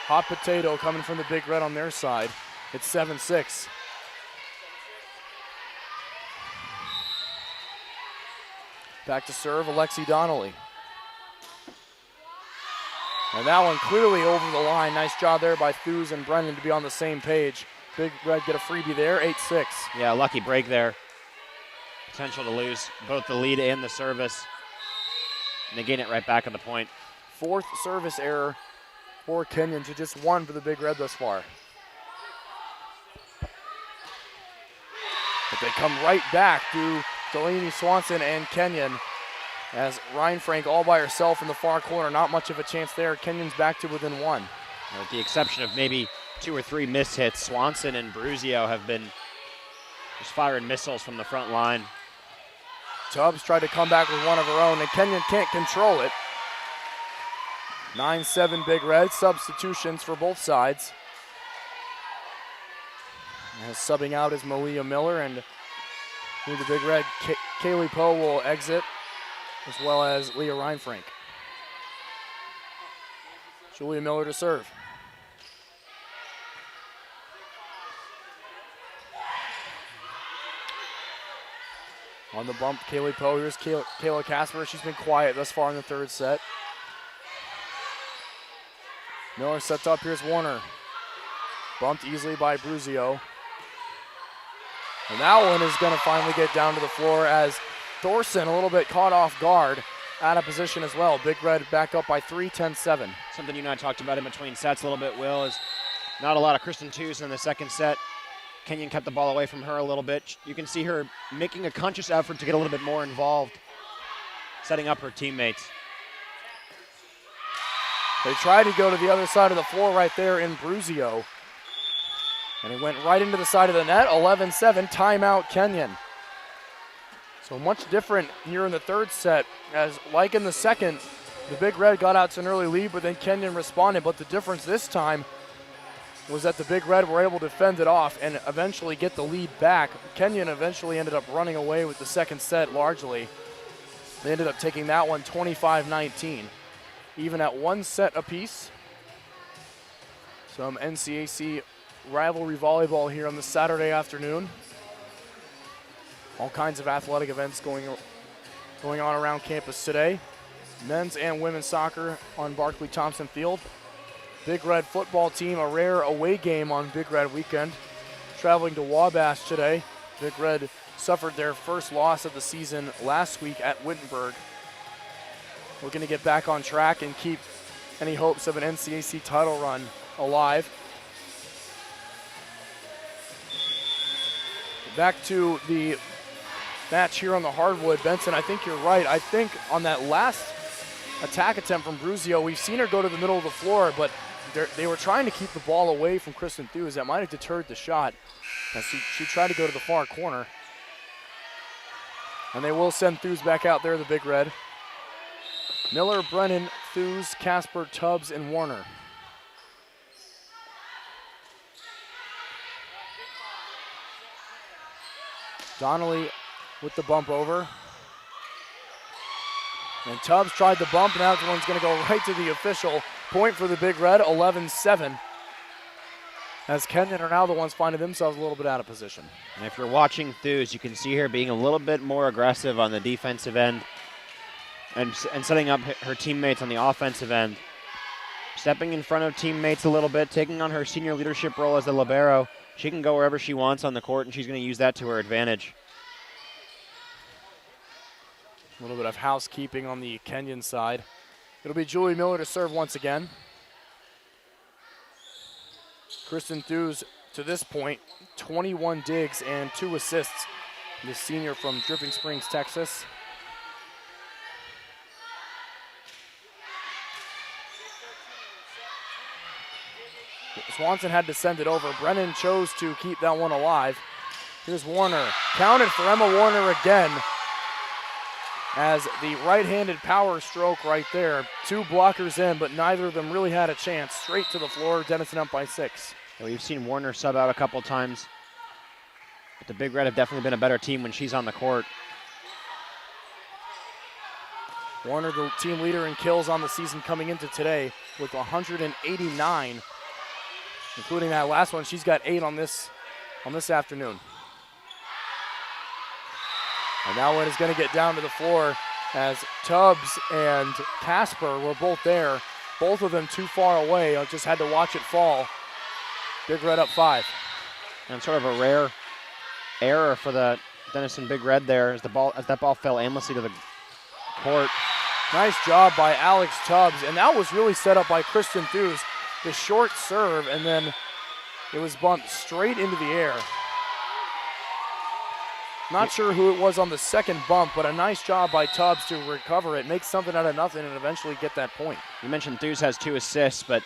hot potato coming from the Big Red on their side. It's 7-6. Back to serve, Alexi Donnelly. And that one clearly over the line. Nice job there by Thews and Brennan to be on the same page. Big Red get a freebie there, 8-6. Yeah, lucky break there. Potential to lose both the lead and the service. And they gain it right back on the point. 4th service error for Kenyon to just 1 for the Big Red thus far. But they come right back to Delaney Swanson and Kenyon as Ryan Frank all by herself in the far corner. Not much of a chance there. Kenyon's back to within 1. With the exception of maybe 2 or 3 missed hits, Swanson and Bruzio have been just firing missiles from the front line. Tubbs tried to come back with one of her own, and Kenyon can't control it. 9-7 Big Red. Substitutions for both sides. As subbing out is Malia Miller, and the Big Red, Kaylee Poe will exit, as well as Leah Reinfrank. Julia Miller to serve. On the bump, Kaylee Poe. Here's Kayla Casper. She's been quiet thus far in the 3rd set. Miller sets up. Here's Warner. Bumped easily by Bruzio. And that one is going to finally get down to the floor as Thorson a little bit caught off guard, out of position as well. Big Red back up by 3, 10-7. Something you and I talked about in between sets a little bit, Will, is not a lot of Kristen Thews in the 2nd set. Kenyon kept the ball away from her a little bit. You can see her making a conscious effort to get a little bit more involved, setting up her teammates. They tried to go to the other side of the floor right there in Bruzio. And it went right into the side of the net. 11-7, timeout Kenyon. So much different here in the 3rd set, as like in the 2nd, the Big Red got out to an early lead, but then Kenyon responded. But the difference this time was that the Big Red were able to fend it off and eventually get the lead back. Kenyon eventually ended up running away with the 2nd set largely. They ended up taking that one 25-19. Even at 1 set apiece. Some NCAC rivalry volleyball here on this Saturday afternoon. All kinds of athletic events going on around campus today. Men's and women's soccer on Barclay Thompson Field. Big Red football team, a rare away game on Big Red weekend. Traveling to Wabash today. Big Red suffered their first loss of the season last week at Wittenberg. Looking to get back on track and keep any hopes of an NCAC title run alive. Back to the match here on the hardwood. Benson, I think you're right. I think on that last attack attempt from Bruzio, we've seen her go to the middle of the floor, but they were trying to keep the ball away from Kristen Thews. That might have deterred the shot. As she tried to go to the far corner. And they will send Thews back out there, the Big Red. Miller, Brennan, Thews, Casper, Tubbs, and Warner. Donnelly with the bump over. And Tubbs tried the bump, and that one's going to go right to the official. Point for the Big Red, 11-7. As Kenyon are now the ones finding themselves a little bit out of position. And if you're watching Thews, you can see her being a little bit more aggressive on the defensive end and setting up her teammates on the offensive end. Stepping in front of teammates a little bit, taking on her senior leadership role as the libero. She can go wherever she wants on the court, and she's going to use that to her advantage. A little bit of housekeeping on the Kenyon side. It'll be Julie Miller to serve once again. Kristen Thews, to this point, 21 digs and 2 assists. The senior from Dripping Springs, Texas. Swanson had to send it over. Brennan chose to keep that one alive. Here's Warner. Counted for Emma Warner again. As the right-handed power stroke right there. 2 blockers in, but neither of them really had a chance. Straight to the floor, Denison up by 6. Yeah, we've seen Warner sub out a couple times. But the Big Red have definitely been a better team when she's on the court. Warner, the team leader in kills on the season coming into today with 189, including that last one. She's got 8 on this afternoon. And that one is going to get down to the floor as Tubbs and Casper were both there. Both of them too far away. I just had to watch it fall. Big Red up 5. And sort of a rare error for the Denison Big Red there as that ball fell aimlessly to the court. Nice job by Alex Tubbs, and that was really set up by Kristen Thews. The short serve, and then it was bumped straight into the air. Not sure who it was on the second bump, but a nice job by Tubbs to recover it, make something out of nothing, and eventually get that point. You mentioned Thews has 2 assists, but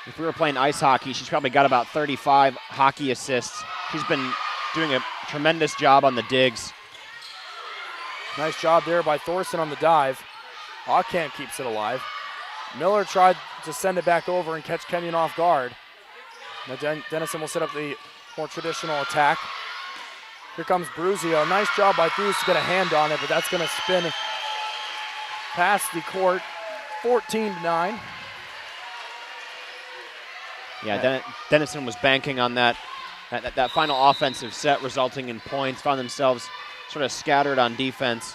if we were playing ice hockey, she's probably got about 35 hockey assists. She's been doing a tremendous job on the digs. Nice job there by Thorson on the dive. Aukamp keeps it alive. Miller tried to send it back over and catch Kenyon off guard. Now Denison will set up the more traditional attack. Here comes Bruzio. Nice job by Thews to get a hand on it, but that's going to spin past the court. 14-9. Yeah, Denison was banking on that final offensive set, resulting in points. Found themselves sort of scattered on defense.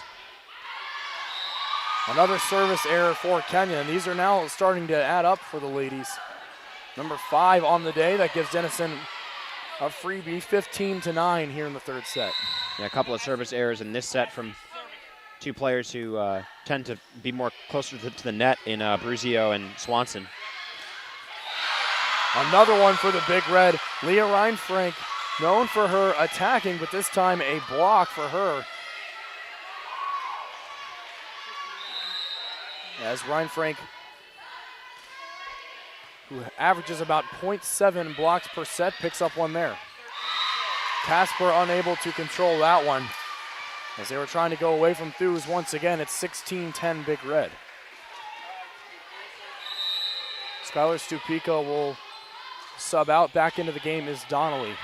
Another service error for Kenyon. These are now starting to add up for the ladies. Number 5 on the day. That gives Denison a freebie, 15-9 here in the third set. Yeah, a couple of service errors in this set from 2 players who tend to be more closer to the net in Bruzio and Swanson. Another one for the Big Red. Leah Reinfrank, known for her attacking, but this time a block for her. As Reinfrank, who averages about 0.7 blocks per set, picks up one there. Casper unable to control that one as they were trying to go away from Thews. Once again, it's 16-10 Big Red. Skylar Stupico will sub out. Back into the game is Donnelly.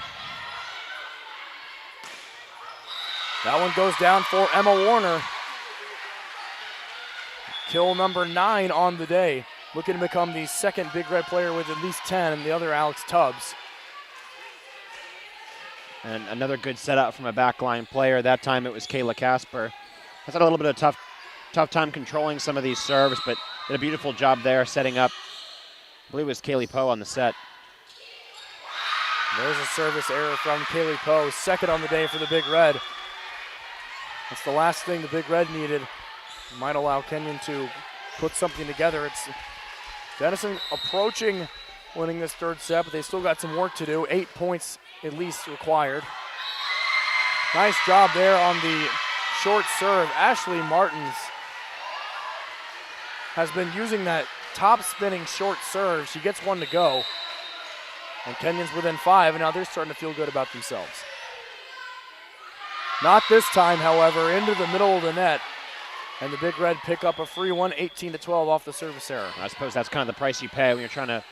That one goes down for Emma Warner. Kill number 9 on the day. Looking to become the second Big Red player with at least 10, and the other Alex Tubbs. And another good setup from a backline player. That time it was Kayla Casper. Has had a little bit of tough time controlling some of these serves, but did a beautiful job there setting up. I believe it was Kaylee Poe on the set. There's a service error from Kaylee Poe, second on the day for the Big Red. That's the last thing the Big Red needed. Might allow Kenyon to put something together. It's Denison approaching winning this third set, but they still got some work to do. 8 points at least required. Nice job there on the short serve. Ashley Martins has been using that top spinning short serve. She gets one to go. And Kenyon's within 5, and now they're starting to feel good about themselves. Not this time, however, into the middle of the net. And the Big Red pick up a free one, 18-12 off the service error. I suppose that's kind of the price you pay when you're trying to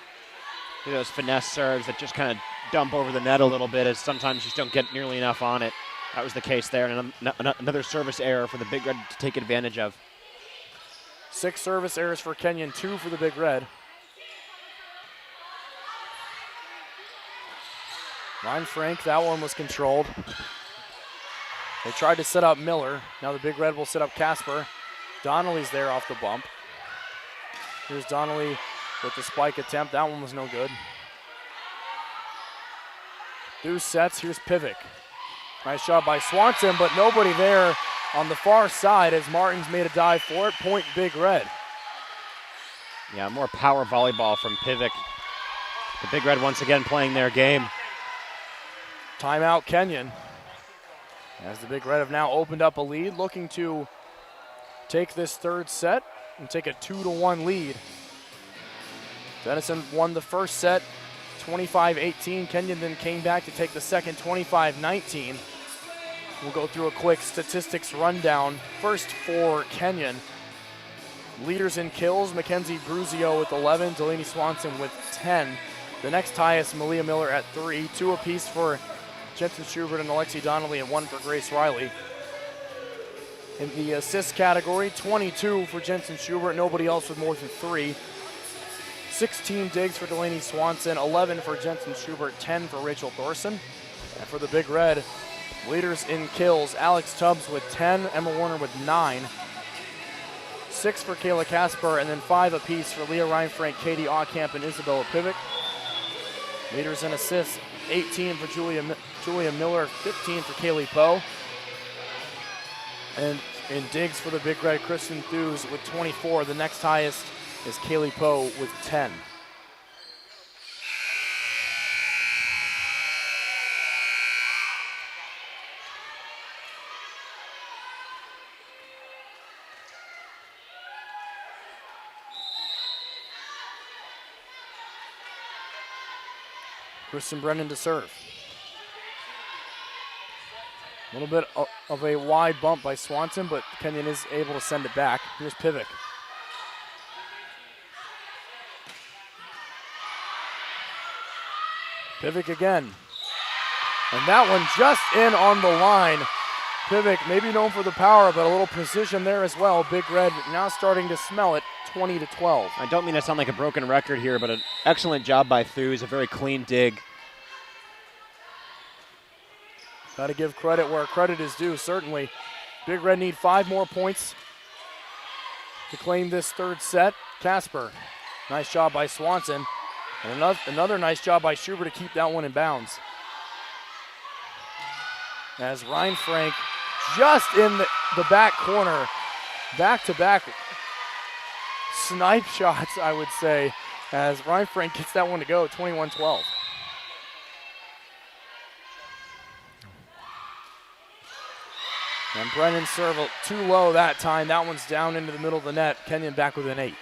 do those finesse serves that just kind of dump over the net a little bit, as sometimes you just don't get nearly enough on it. That was the case there, and another service error for the Big Red to take advantage of. 6 service errors for Kenyon, 2 for the Big Red. Ryan Frank, that one was controlled. They tried to set up Miller. Now the Big Red will set up Casper. Donnelly's there off the bump. Here's Donnelly with the spike attempt. That one was no good. Deuce sets. Here's Pivic. Nice job by Swanson, but nobody there on the far side as Martins made a dive for it. Point Big Red. Yeah, more power volleyball from Pivic. The Big Red once again playing their game. Timeout Kenyon. As the Big Red have now opened up a lead, looking to take this third set and take a 2-1 lead. Denison won the first set 25-18. Kenyon then came back to take the second 25-19. We'll go through a quick statistics rundown. First for Kenyon. Leaders in kills, Mackenzie Bruzio with 11, Delaney Swanson with 10. The next highest, Malia Miller at 3, 2 apiece for Jensen Schubert and Alexi Donnelly, and 1 for Grace Riley. In the assist category, 22 for Jensen Schubert, nobody else with more than 3. 16 digs for Delaney Swanson, 11 for Jensen Schubert, 10 for Rachel Thorson. And for the Big Red, leaders in kills, Alex Tubbs with 10, Emma Warner with 9. 6 for Kayla Casper, and then 5 apiece for Leah Reinfrank, Katie Aukamp, and Isabella Pivick. Leaders in assists, 18 for Julia Miller, 15 for Kaylee Poe. And in digs for the Big Red, Kristen Thews with 24. The next highest is Kaylee Poe with 10. Kristen Brennan to serve. A little bit of a wide bump by Swanson, but Kenyon is able to send it back. Here's Pivick. Pivick again. And that one just in on the line. Pivick, maybe known for the power, but a little precision there as well. Big Red now starting to smell it, 20-12. I don't mean to sound like a broken record here, but an excellent job by Thews, a very clean dig. Got to give credit where credit is due, certainly. Big Red need 5 more points to claim this third set. Casper, nice job by Swanson. And another nice job by Schubert to keep that one in bounds. As Reinfrank just in the back corner, back-to-back snipe shots, I would say, as Reinfrank gets that one to go, 21-12. And Brennan serve too low that time. That one's down into the middle of the net. Kenyon back with an 8.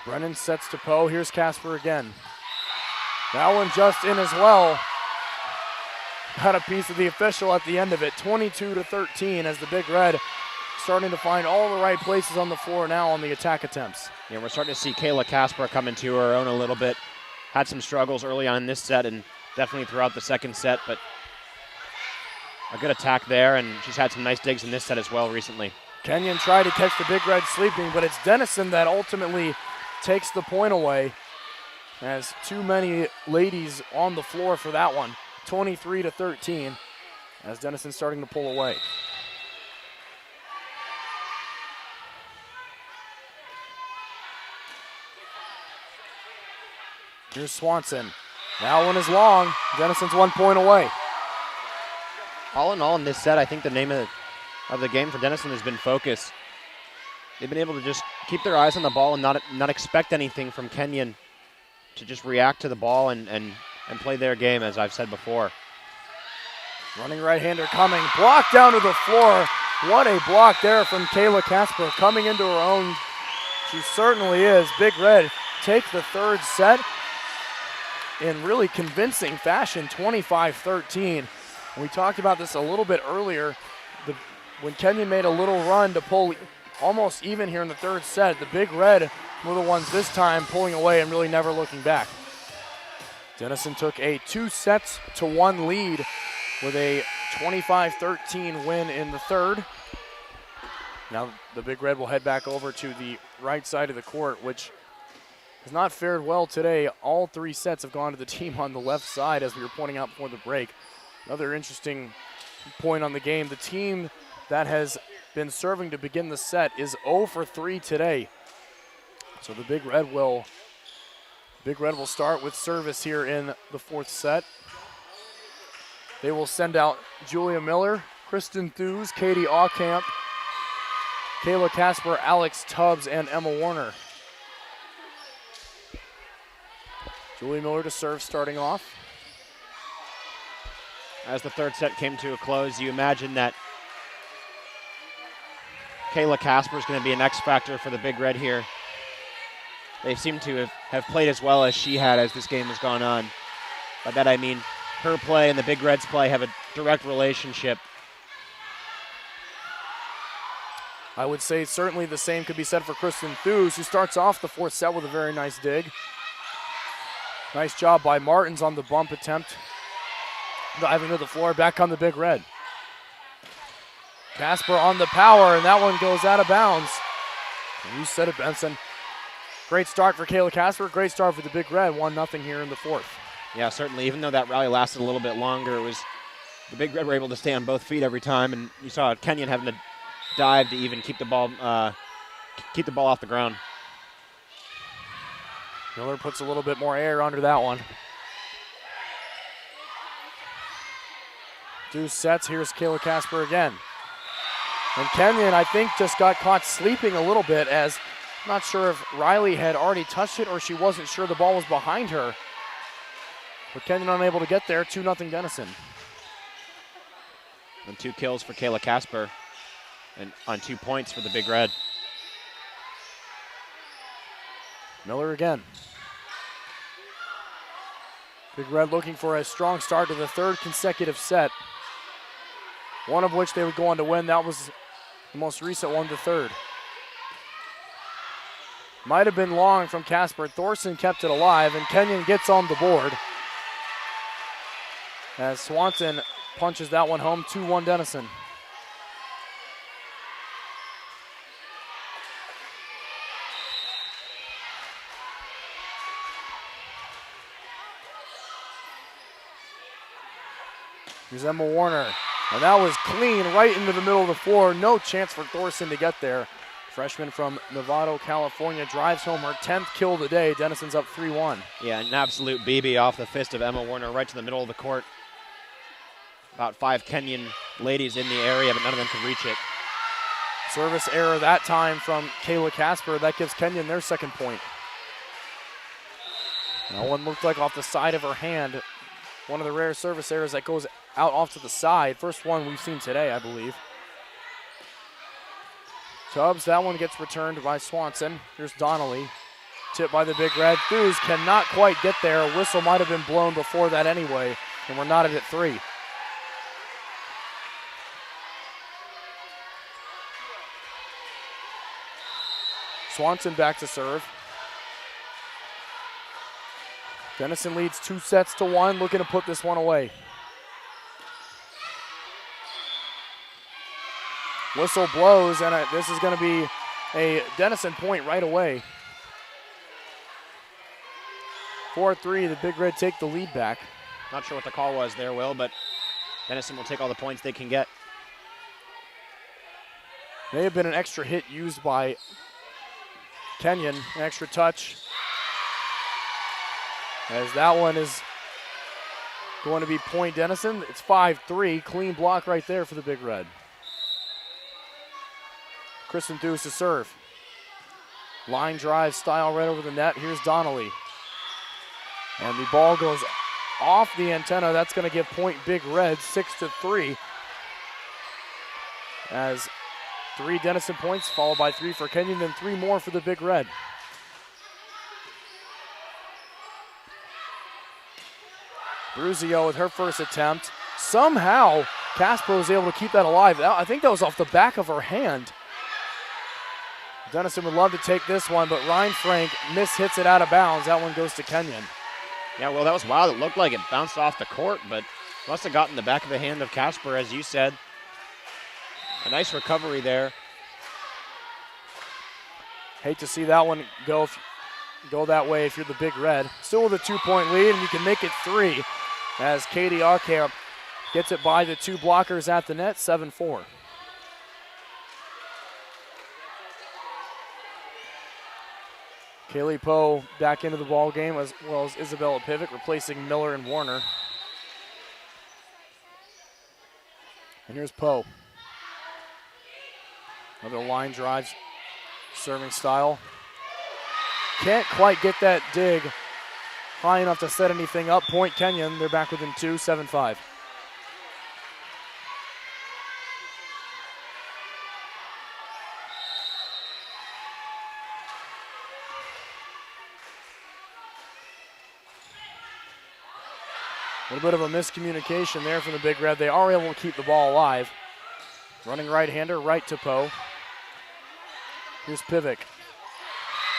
Brennan sets to Poe. Here's Casper again. That one just in as well. Got a piece of the official at the end of it. 22-13 as the Big Red starting to find all the right places on the floor now on the attack attempts. Yeah, we're starting to see Kayla Casper come into her own a little bit. Had some struggles early on in this set and definitely throughout the second set, but a good attack there, and she's had some nice digs in this set as well recently. Kenyon tried to catch the Big Red sleeping, but it's Denison that ultimately takes the point away, as too many ladies on the floor for that one. 23-13 as Denison starting to pull away. Here's Swanson. That one is long. Denison's 1 point away. All in all in this set, I think the name of the game for Denison has been focus. They've been able to just keep their eyes on the ball and not expect anything from Kenyon, to just react to the ball and play their game, as I've said before. Running right-hander coming, blocked down to the floor. What a block there from Kayla Casper, coming into her own. She certainly is. Big Red take the third set in really convincing fashion, 25-13. We talked about this a little bit earlier. When Kenyon made a little run to pull almost even here in the third set, the Big Red were the ones this time pulling away and really never looking back. Denison took a 2-1 lead with a 25-13 win in the third. Now the Big Red will head back over to the right side of the court, which has not fared well today. All 3 sets have gone to the team on the left side, as we were pointing out before the break. Another interesting point on the game, the team that has been serving to begin the set is 0 for 3 today. So the Big Red will start with service here in the fourth set. They will send out Julia Miller, Kristen Thews, Katie Aucamp, Kayla Casper, Alex Tubbs, and Emma Warner. Julia Miller to serve starting off. As the third set came to a close, you imagine that Kayla Casper is going to be an X factor for the Big Red here. They seem to have played as well as she had as this game has gone on. By that I mean her play and the Big Red's play have a direct relationship. I would say certainly the same could be said for Kristen Thews, who starts off the fourth set with a very nice dig. Nice job by Martins on the bump attempt. Diving to the floor, back on the Big Red. Casper on the power, and that one goes out of bounds. And you said it, Benson. Great start for Kayla Casper, great start for the Big Red, 1-0 here in the fourth. Yeah, certainly, even though that rally lasted a little bit longer, it was the Big Red were able to stay on both feet every time, and you saw Kenyon having to dive to even keep the ball off the ground. Miller puts a little bit more air under that one. 2 sets, here's Kayla Casper again. And Kenyon, I think, just got caught sleeping a little bit, as I'm not sure if Riley had already touched it or she wasn't sure the ball was behind her. But Kenyon unable to get there, 2-0 Denison. And 2 kills for Kayla Casper, and on 2 points for the Big Red. Miller again. Big Red looking for a strong start to the third consecutive set. One of which they would go on to win. That was the most recent one, the third. Might have been long from Casper. Thorson kept it alive, and Kenyon gets on the board as Swanson punches that one home, 2-1 Denison. Here's Emma Warner, and that was clean right into the middle of the floor. No chance for Thorson to get there. Freshman from Novato, California, drives home her 10th kill of the day. Denison's up 3-1. Yeah, an absolute BB off the fist of Emma Warner right to the middle of the court. About 5 Kenyon ladies in the area, but none of them could reach it. Service error that time from Kayla Casper. That gives Kenyon their second point. That one looked like off the side of her hand. One of the rare service errors that goes out off to the side. First one we've seen today, I believe. Tubbs, that one gets returned by Swanson. Here's Donnelly. Tipped by the Big Red. Thews cannot quite get there. A whistle might have been blown before that anyway, and we're knotted at 3. Swanson back to serve. Denison leads 2-1, looking to put this one away. Whistle blows, and this is going to be a Denison point right away. 4-3, the Big Red take the lead back. Not sure what the call was there, Will, but Denison will take all the points they can get. May have been an extra hit used by Kenyon, an extra touch. As that one is going to be point Denison. It's 5-3, clean block right there for the Big Red. Kristen Thews to serve. Line drive style right over the net. Here's Donnelly. And the ball goes off the antenna. That's going to give point Big Red, 6-3. As 3 Denison points, followed by 3 for Kenyon, then 3 more for the Big Red. Bruzio with her first attempt. Somehow, Casper was able to keep that alive. I think that was off the back of her hand. Denison would love to take this one, but Ryan Frank mishits it out of bounds. That one goes to Kenyon. Yeah, well, that was wild. It looked like it bounced off the court, but must have gotten the back of the hand of Casper, as you said. A nice recovery there. Hate to see that one go that way if you're the Big Red. Still with a 2-point lead, and you can make it 3 as Katie Aucamp gets it by the 2 blockers at the net, 7-4. Kaylee Poe back into the ball game, as well as Isabella Pivick, replacing Miller and Warner. And here's Poe. Another line drive, serving style. Can't quite get that dig high enough to set anything up. Point Kenyon, they're back within 2, 7-5. A little bit of a miscommunication there from the Big Red. They are able to keep the ball alive. Running right-hander, right to Poe. Here's Pivick.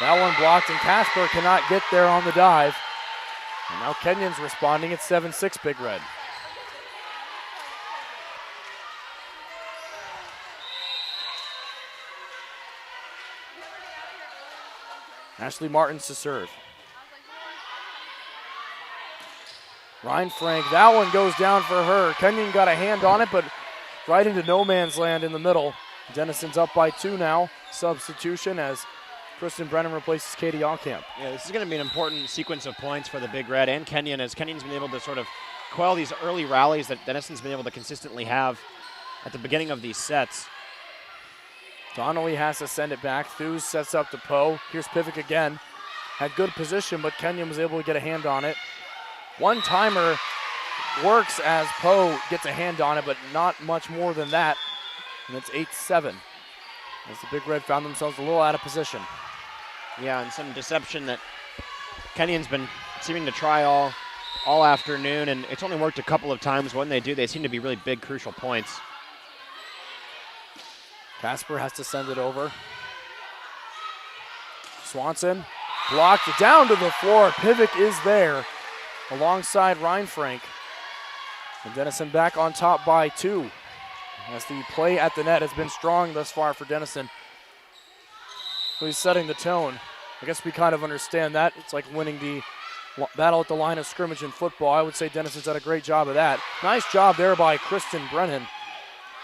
That one blocked, and Casper cannot get there on the dive. And now Kenyon's responding. It's 7-6 Big Red. Ashley Martins to serve. Ryan Frank, that one goes down for her. Kenyon got a hand on it, but right into no man's land in the middle. Denison's up by 2 now. Substitution as Kristen Brennan replaces Katie Allcamp. Yeah, this is going to be an important sequence of points for the Big Red and Kenyon, as Kenyon's been able to sort of quell these early rallies that Denison's been able to consistently have at the beginning of these sets. Donnelly has to send it back. Thews sets up to Poe. Here's Pivick again. Had good position, but Kenyon was able to get a hand on it. One-timer works as Poe gets a hand on it, but not much more than that. And it's 8-7. As the Big Red found themselves a little out of position. Yeah, and some deception that Kenyon's been seeming to try all afternoon, and it's only worked a couple of times. When they do, they seem to be really big, crucial points. Casper has to send it over. Swanson blocked down to the floor. Pivick is there alongside Ryan Frank. And Denison back on top by 2. As the play at the net has been strong thus far for Denison. So he's setting the tone. I guess we kind of understand that. It's like winning the battle at the line of scrimmage in football. I would say Denison's done a great job of that. Nice job there by Kristen Brennan.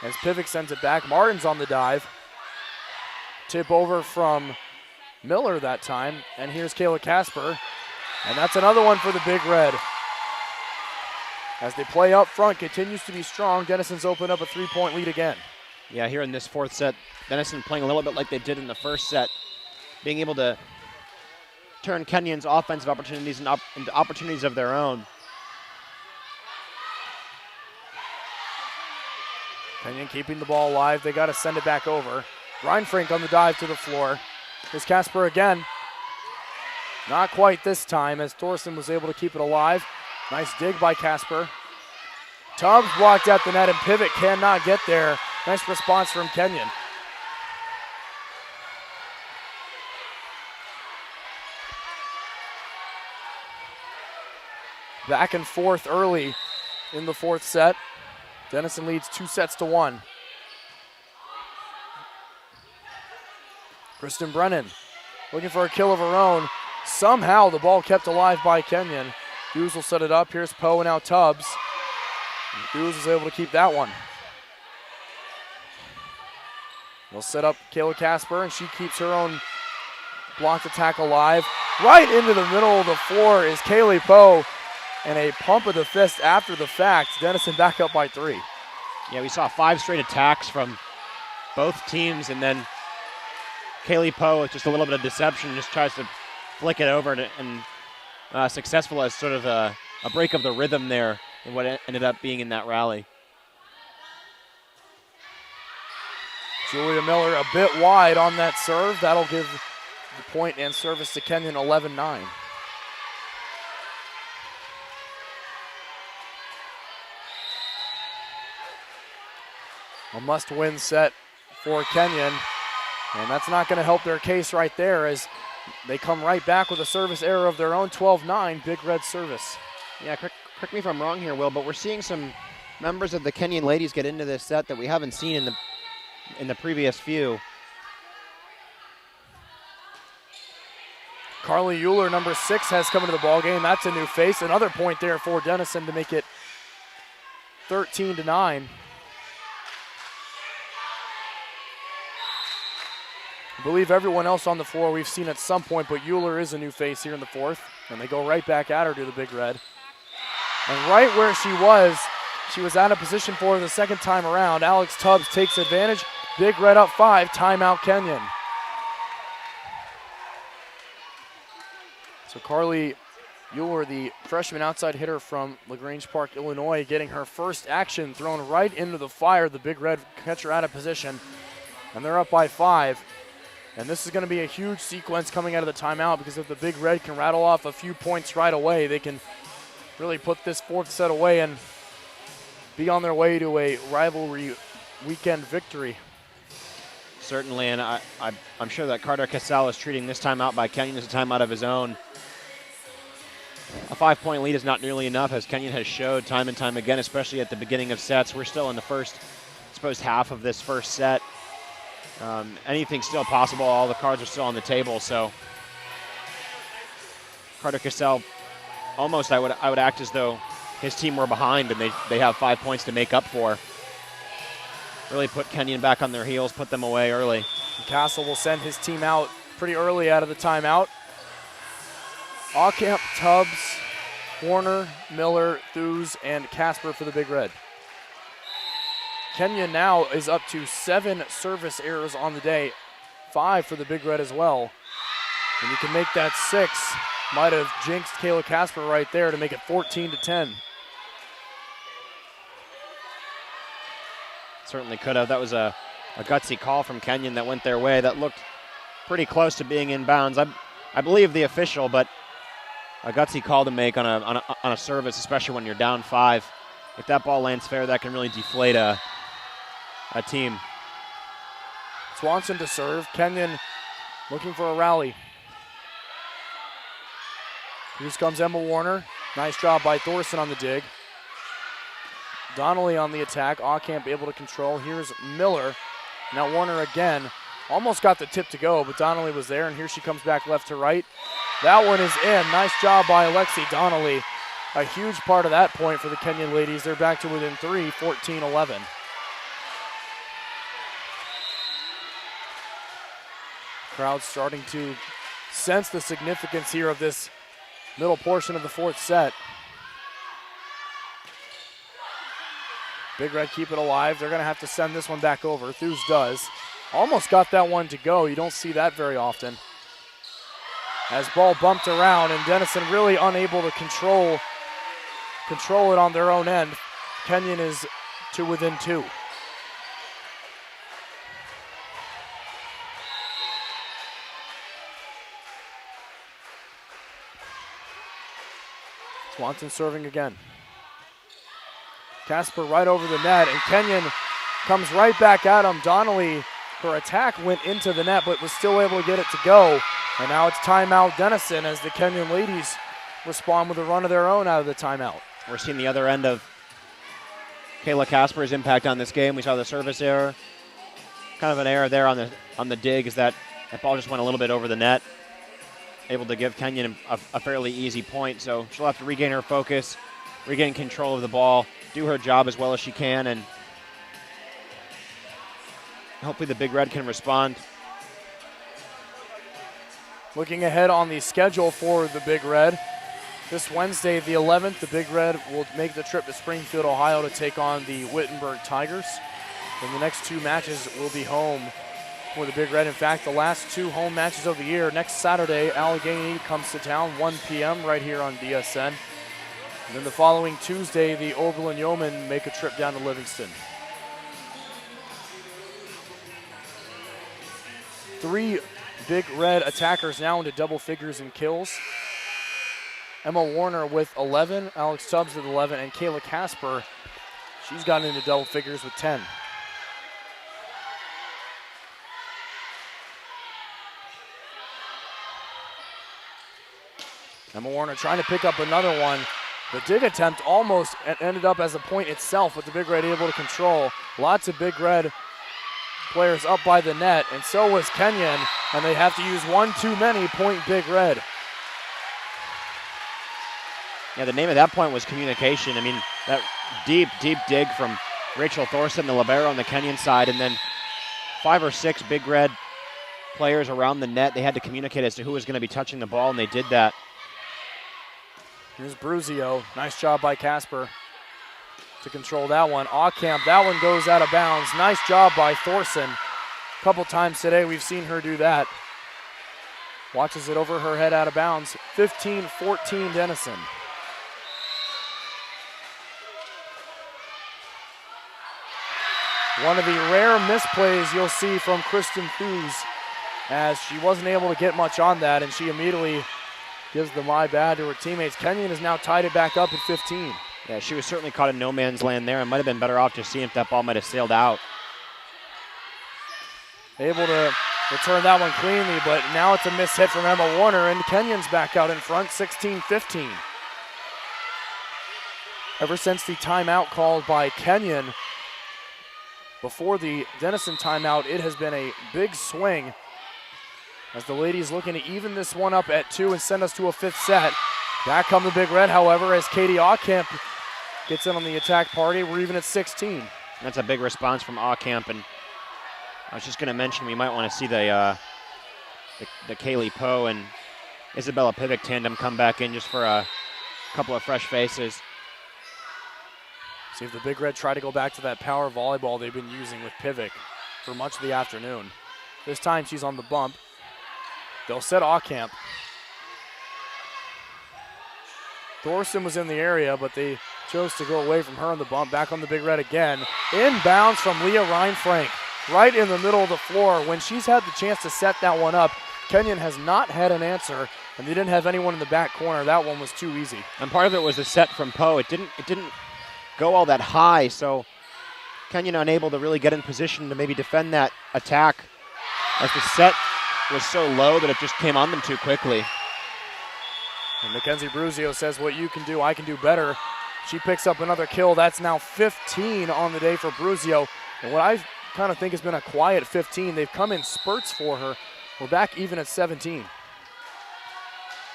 As Pivick sends it back, Martin's on the dive. Tip over from Miller that time. And here's Kayla Casper. And that's another one for the Big Red. As they play up front, continues to be strong. Denison's opened up a 3-point lead again. Yeah, here in this 4th set, Denison playing a little bit like they did in the 1st set, being able to turn Kenyon's offensive opportunities into opportunities of their own. Kenyon keeping the ball alive. They got to send it back over. Ryan Frank on the dive to the floor. Here's Casper again. Not quite this time, as Thorson was able to keep it alive. Nice dig by Casper. Tubbs blocked at the net, and Pivick cannot get there. Nice response from Kenyon. Back and forth early in the 4th set. Denison leads 2-1. Kristen Brennan looking for a kill of her own. Somehow the ball kept alive by Kenyon. Thews will set it up. Here's Poe and now Tubbs. Thews is able to keep that one. They'll set up Kayla Casper, and she keeps her own blocked attack alive. Right into the middle of the floor is Kaylee Poe, and a pump of the fist after the fact. Denison back up by 3. Yeah, we saw 5 straight attacks from both teams, and then Kaylee Poe with just a little bit of deception just tries to flick it over and successful as sort of a break of the rhythm there in what ended up being in that rally. Julia Miller a bit wide on that serve. That'll give the point and service to Kenyon 11-9. A must-win set for Kenyon, and that's not going to help their case right there as they come right back with a service error of their own. 12-9, Big Red service. Yeah, correct me if I'm wrong here, Will, but we're seeing some members of the Kenyon ladies get into this set that we haven't seen in the previous few. Carly Euler, number 6, has come into the ball game. That's a new face. Another point there for Denison to make it 13-9. I believe everyone else on the floor we've seen at some point, but Euler is a new face here in the fourth. And they go right back at her to the Big Red. And right where she was out of position for her the second time around. Alex Tubbs takes advantage. Big Red up 5, timeout Kenyon. So Carly Euler, the freshman outside hitter from LaGrange Park, Illinois, getting her first action thrown right into the fire. The Big Red catch her out of position, and they're up by 5. And this is going to be a huge sequence coming out of the timeout, because if the Big Red can rattle off a few points right away, they can really put this fourth set away and be on their way to a rivalry weekend victory. Certainly, and I'm sure that Carter Cassell is treating this timeout by Kenyon as a timeout of his own. A 5-point lead is not nearly enough, as Kenyon has showed time and time again, especially at the beginning of sets. We're still in the first, I suppose, half of this first set. Anything's still possible. All the cards are still on the table. So Carter Cassell, almost I would act as though his team were behind and they have 5 points to make up for. Really put Kenyon back on their heels, put them away early. Castle will send his team out pretty early out of the timeout. Aukamp, Tubbs, Warner, Miller, Thews, and Casper for the Big Red. Kenyon now is up to 7 service errors on the day, 5 for the Big Red as well. And you can make that 6. Might have jinxed Kayla Casper right there to make it 14-10. Certainly could have. That was a gutsy call from Kenyon that went their way. That looked pretty close to being in bounds. I believe the official, but a gutsy call to make on a service, especially when you're down 5. If that ball lands fair, that can really deflate a team. Swanson to serve. Kenyon looking for a rally. Here comes Emma Warner. Nice job by Thorson on the dig. Donnelly on the attack. Aukamp able to control. Here's Miller. Now Warner again. Almost got the tip to go, but Donnelly was there, and here she comes back left to right. That one is in. Nice job by Alexi Donnelly. A huge part of that point for the Kenyon ladies. They're back to within 3, 14-11. Crowd starting to sense the significance here of this middle portion of the fourth set. Big Red keep it alive. They're going to have to send this one back over. Thews does. Almost got that one to go. You don't see that very often. As ball bumped around, and Denison really unable to control it on their own end. Kenyon is to within 2. Swanson serving again. Casper right over the net, and Kenyon comes right back at him. Donnelly, her attack went into the net, but was still able to get it to go. And now it's timeout Denison as the Kenyon ladies respond with a run of their own out of the timeout. We're seeing the other end of Kayla Casper's impact on this game. We saw the service error. Kind of an error there on the dig, is that ball just went a little bit over the net. Able to give Kenyon a fairly easy point, so she'll have to regain her focus, regain control of the ball, do her job as well as she can, and hopefully the Big Red can respond. Looking ahead on the schedule for the Big Red, this Wednesday, the 11th, the Big Red will make the trip to Springfield, Ohio to take on the Wittenberg Tigers. And the next 2 matches will be home for the Big Red. In fact, the last 2 home matches of the year. Next Saturday, Allegheny comes to town, 1 p.m. right here on DSN. And then the following Tuesday, the Oberlin Yeomen make a trip down to Livingston. 3 Big Red attackers now into double figures in kills. Emma Warner with 11, Alex Tubbs with 11, and Kayla Casper, she's gotten into double figures with 10. Emma Warner trying to pick up another one. The dig attempt almost ended up as a point itself, but the Big Red able to control. Lots of Big Red players up by the net, and so was Kenyon, and they have to use one too many, point Big Red. Yeah, the name of that point was communication. I mean, that deep dig from Rachel Thorson, the libero on the Kenyon side, and then 5 or 6 Big Red players around the net. They had to communicate as to who was going to be touching the ball, and they did that. Here's Bruzio. Nice job by Casper to control that one. Aucamp, that one goes out of bounds. Nice job by Thorson. A couple times today we've seen her do that. Watches it over her head out of bounds. 15-14 Denison. One of the rare misplays you'll see from Kristen Thews, as she wasn't able to get much on that, and she immediately gives the my bad to her teammates. Kenyon has now tied it back up at 15. Yeah, she was certainly caught in no man's land there and might have been better off just seeing if that ball might have sailed out. Able to return that one cleanly, but now it's a missed hit from Emma Warner, and Kenyon's back out in front, 16-15. Ever since the timeout called by Kenyon, before the Denison timeout, it has been a big swing as the ladies looking to even this one up at 2 and send us to a 5th set. Back come the Big Red, however, as Katie Aucamp gets in on the attack party. We're even at 16. That's a big response from Aucamp, and I was just going to mention we might want to see the Kaylee Poe and Isabella Pivick tandem come back in just for a couple of fresh faces. See if the Big Red try to go back to that power volleyball they've been using with Pivick for much of the afternoon. This time she's on the bump. They'll set Aucamp. Thorson was in the area, but they chose to go away from her on the bump. Back on the Big Red again. Inbounds from Leah Reinfrank, right in the middle of the floor. When she's had the chance to set that one up, Kenyon has not had an answer, and they didn't have anyone in the back corner. That one was too easy. And part of it was the set from Poe. It didn't go all that high, so Kenyon unable to really get in position to maybe defend that attack, as the set was so low that it just came on them too quickly. And Mackenzie Bruzio says, what you can do, I can do better. She picks up another kill. That's now 15 on the day for Bruzio. And what I kind of think has been a quiet 15. They've come in spurts for her. We're back even at 17.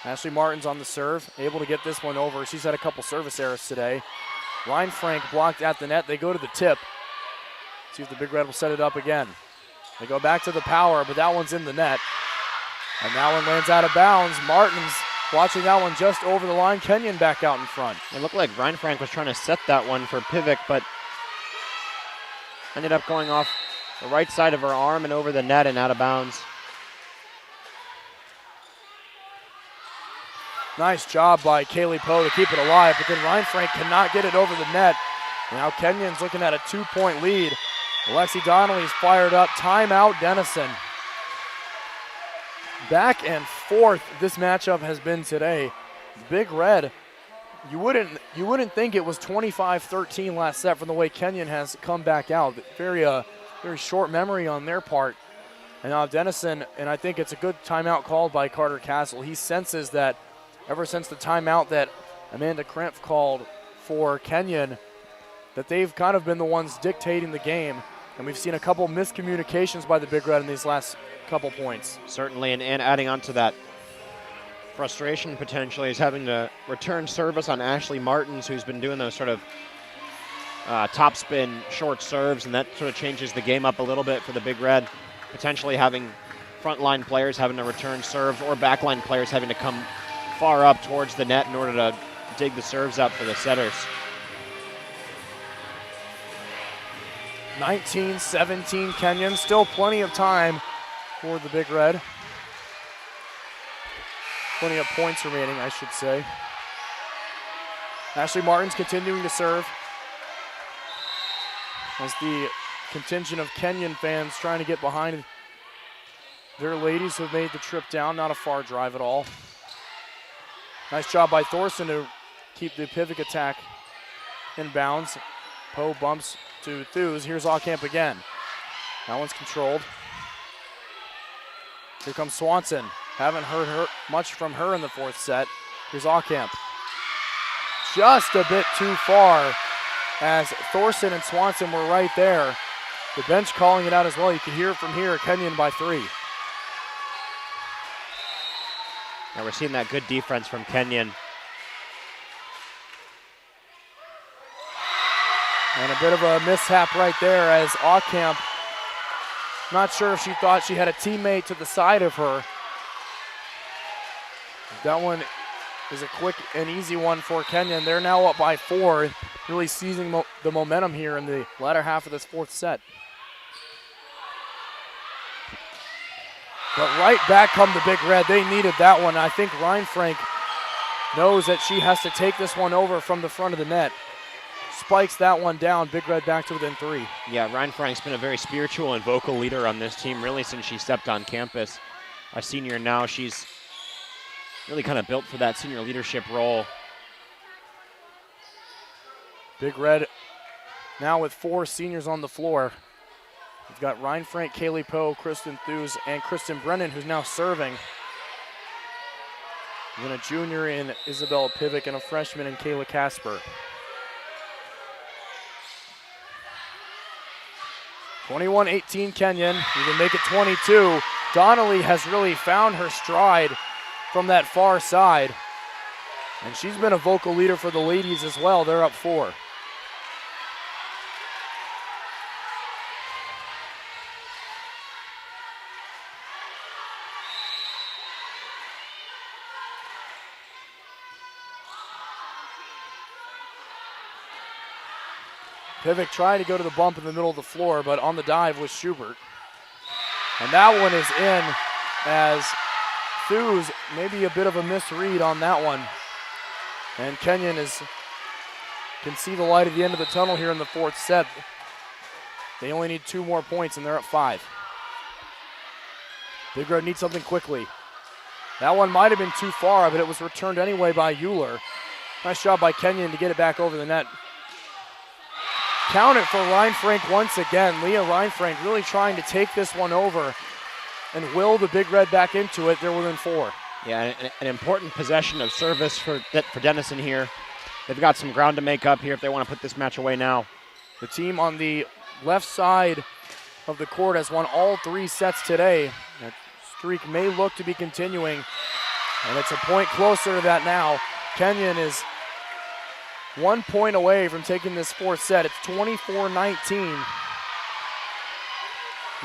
Ashley Martin's on the serve, able to get this one over. She's had a couple service errors today. Reinfrank blocked at the net. They go to the tip. See if the Big Red will set it up again. They go back to the power, but that one's in the net. And that one lands out of bounds. Martin's watching that one just over the line. Kenyon back out in front. It looked like Reinfrank was trying to set that one for Pivick, but ended up going off the right side of her arm and over the net and out of bounds. Nice job by Kaylee Poe to keep it alive, but then Reinfrank cannot get it over the net. Now Kenyon's looking at a 2-point lead. Alexi Donnelly's fired up. Timeout, Denison. Back and forth this matchup has been today. Big Red, you wouldn't think it was 25-13 last set from the way Kenyon has come back out. Very short memory on their part. And now Denison, and I think it's a good timeout called by Carter Castle. He senses that ever since the timeout that Amanda Krempf called for Kenyon, that they've kind of been the ones dictating the game. And we've seen a couple miscommunications by the Big Red in these last couple points. Certainly, and adding on to that frustration potentially is having to return service on Ashley Martins, who's been doing those sort of top spin short serves, and that sort of changes the game up a little bit for the Big Red. Potentially having frontline players having to return serves or backline players having to come far up towards the net in order to dig the serves up for the setters. 19-17 Kenyon. Still plenty of time for the Big Red. Plenty of points remaining, I should say. Ashley Martin's continuing to serve as the contingent of Kenyon fans trying to get behind their ladies who have made the trip down. Not a far drive at all. Nice job by Thorson to keep the Pivick attack in bounds. Poe bumps to Thews. Here's Aucamp again. That one's controlled. Here comes Swanson. Haven't heard much from her in the 4th set. Here's Aucamp. Just a bit too far as Thorson and Swanson were right there. The bench calling it out as well. You can hear it from here. Kenyon by 3. Now we're seeing that good defense from Kenyon. And a bit of a mishap right there as Aucamp Not sure if she thought she had a teammate to the side of her. That one is a quick and easy one for Kenyon. They're now up by 4, really seizing the momentum here in the latter half of this fourth set. But right back come the Big Red. They needed that one. I think Ryan Frank knows that she has to take this one over from the front of the net. Spikes that one down. Big Red back to within 3. Yeah, Ryan Frank's been a very spiritual and vocal leader on this team really since she stepped on campus. A senior now, she's really kind of built for that senior leadership role. Big Red now with 4 seniors on the floor. We've got Ryan Frank, Kaylee Poe, Kristen Thews, and Kristen Brennan, who's now serving. And then a junior in Isabella Pivick and a freshman in Kayla Casper. 21-18 Kenyon. You can make it 22. Donnelly has really found her stride from that far side. And she's been a vocal leader for the ladies as well. They're up 4. Pivick tried to go to the bump in the middle of the floor, but on the dive was Schubert. And that one is in as Thews, maybe a bit of a misread on that one. And Kenyon can see the light at the end of the tunnel here in the fourth set. They only need 2 more points and they're at 5. Big Red needs something quickly. That one might have been too far, but it was returned anyway by Euler. Nice job by Kenyon to get it back over the net. Count it for Ryan Frank once again. Leah Ryan Frank really trying to take this one over and will the Big Red back into it. They're within 4. Yeah, an important possession of service for Denison here. They've got some ground to make up here if they want to put this match away now. The team on the left side of the court has won all 3 sets today. That streak may look to be continuing, and it's a point closer to that now. Kenyon is 1 point away from taking this fourth set. It's 24-19.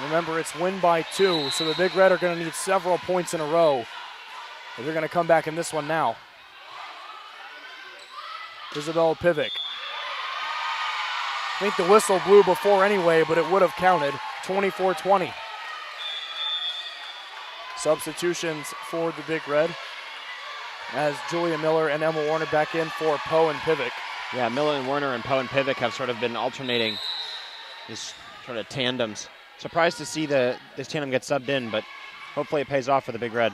Remember, it's win by 2, so the Big Red are going to need several points in a row. But they're going to come back in this one now. Isabella Pivick. I think the whistle blew before anyway, but it would have counted. 24-20. Substitutions for the Big Red as Julia Miller and Emma Warner back in for Poe and Pivick. Yeah, Miller and Warner and Poe and Pivick have sort of been alternating these sort of tandems. Surprised to see this tandem get subbed in, but hopefully it pays off for the Big Red.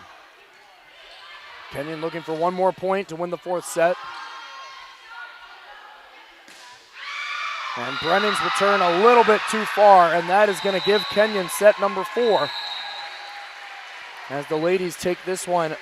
Kenyon looking for 1 more point to win the fourth set. And Brennan's return a little bit too far, and that is going to give Kenyon set number 4. As the ladies take this one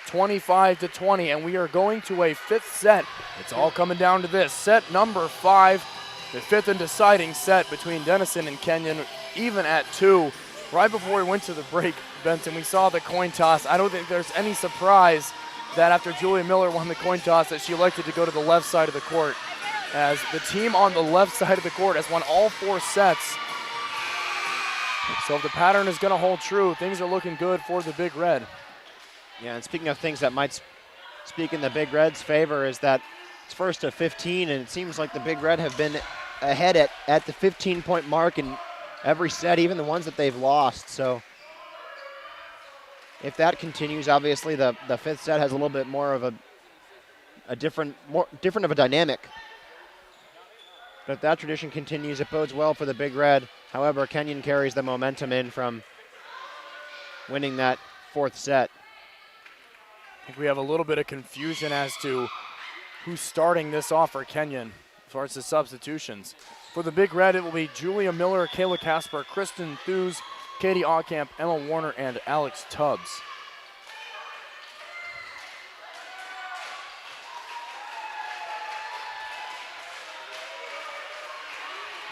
25-20, and we are going to a 5th set. It's all coming down to this. Set number 5, the 5th and deciding set between Denison and Kenyon, even at 2. Right before we went to the break, Benson, we saw the coin toss. I don't think there's any surprise that after Julia Miller won the coin toss that she elected to go to the left side of the court, as the team on the left side of the court has won all 4 sets. So if the pattern is going to hold true, things are looking good for the Big Red. Yeah, and speaking of things that might speak in the Big Red's favor is that it's first to 15, and it seems like the Big Red have been ahead at the 15-point mark in every set, even the ones that they've lost. So if that continues, obviously the 5th set has a little bit more of a different of a dynamic. But if that tradition continues, it bodes well for the Big Red. However, Kenyon carries the momentum in from winning that 4th set. I think we have a little bit of confusion as to who's starting this off for Kenyon as far as the substitutions. For the Big Red, it will be Julia Miller, Kayla Casper, Kristen Thews, Katie Aucamp, Emma Warner, and Alex Tubbs.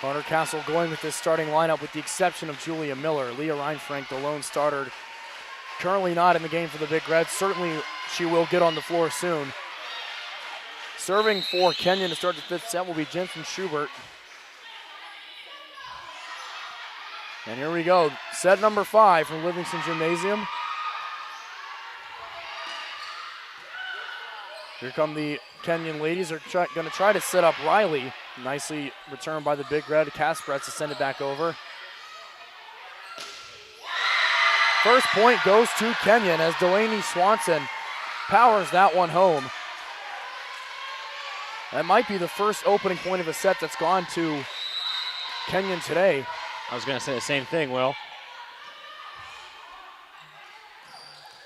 Carter Castle going with this starting lineup with the exception of Julia Miller. Leah Reinfrank, the lone starter, currently not in the game for the Big Red. Certainly she will get on the floor soon. Serving for Kenyon to start the 5th set will be Jensen Schubert. And here we go, set number 5 from Livingston Gymnasium. Here come the Kenyon ladies. They're going to try to set up Riley. Nicely returned by the Big Red. Kasparetz to send it back over. First point goes to Kenyon as Delaney Swanson powers that one home. That might be the first opening point of a set that's gone to Kenyon today. I was going to say the same thing, Will.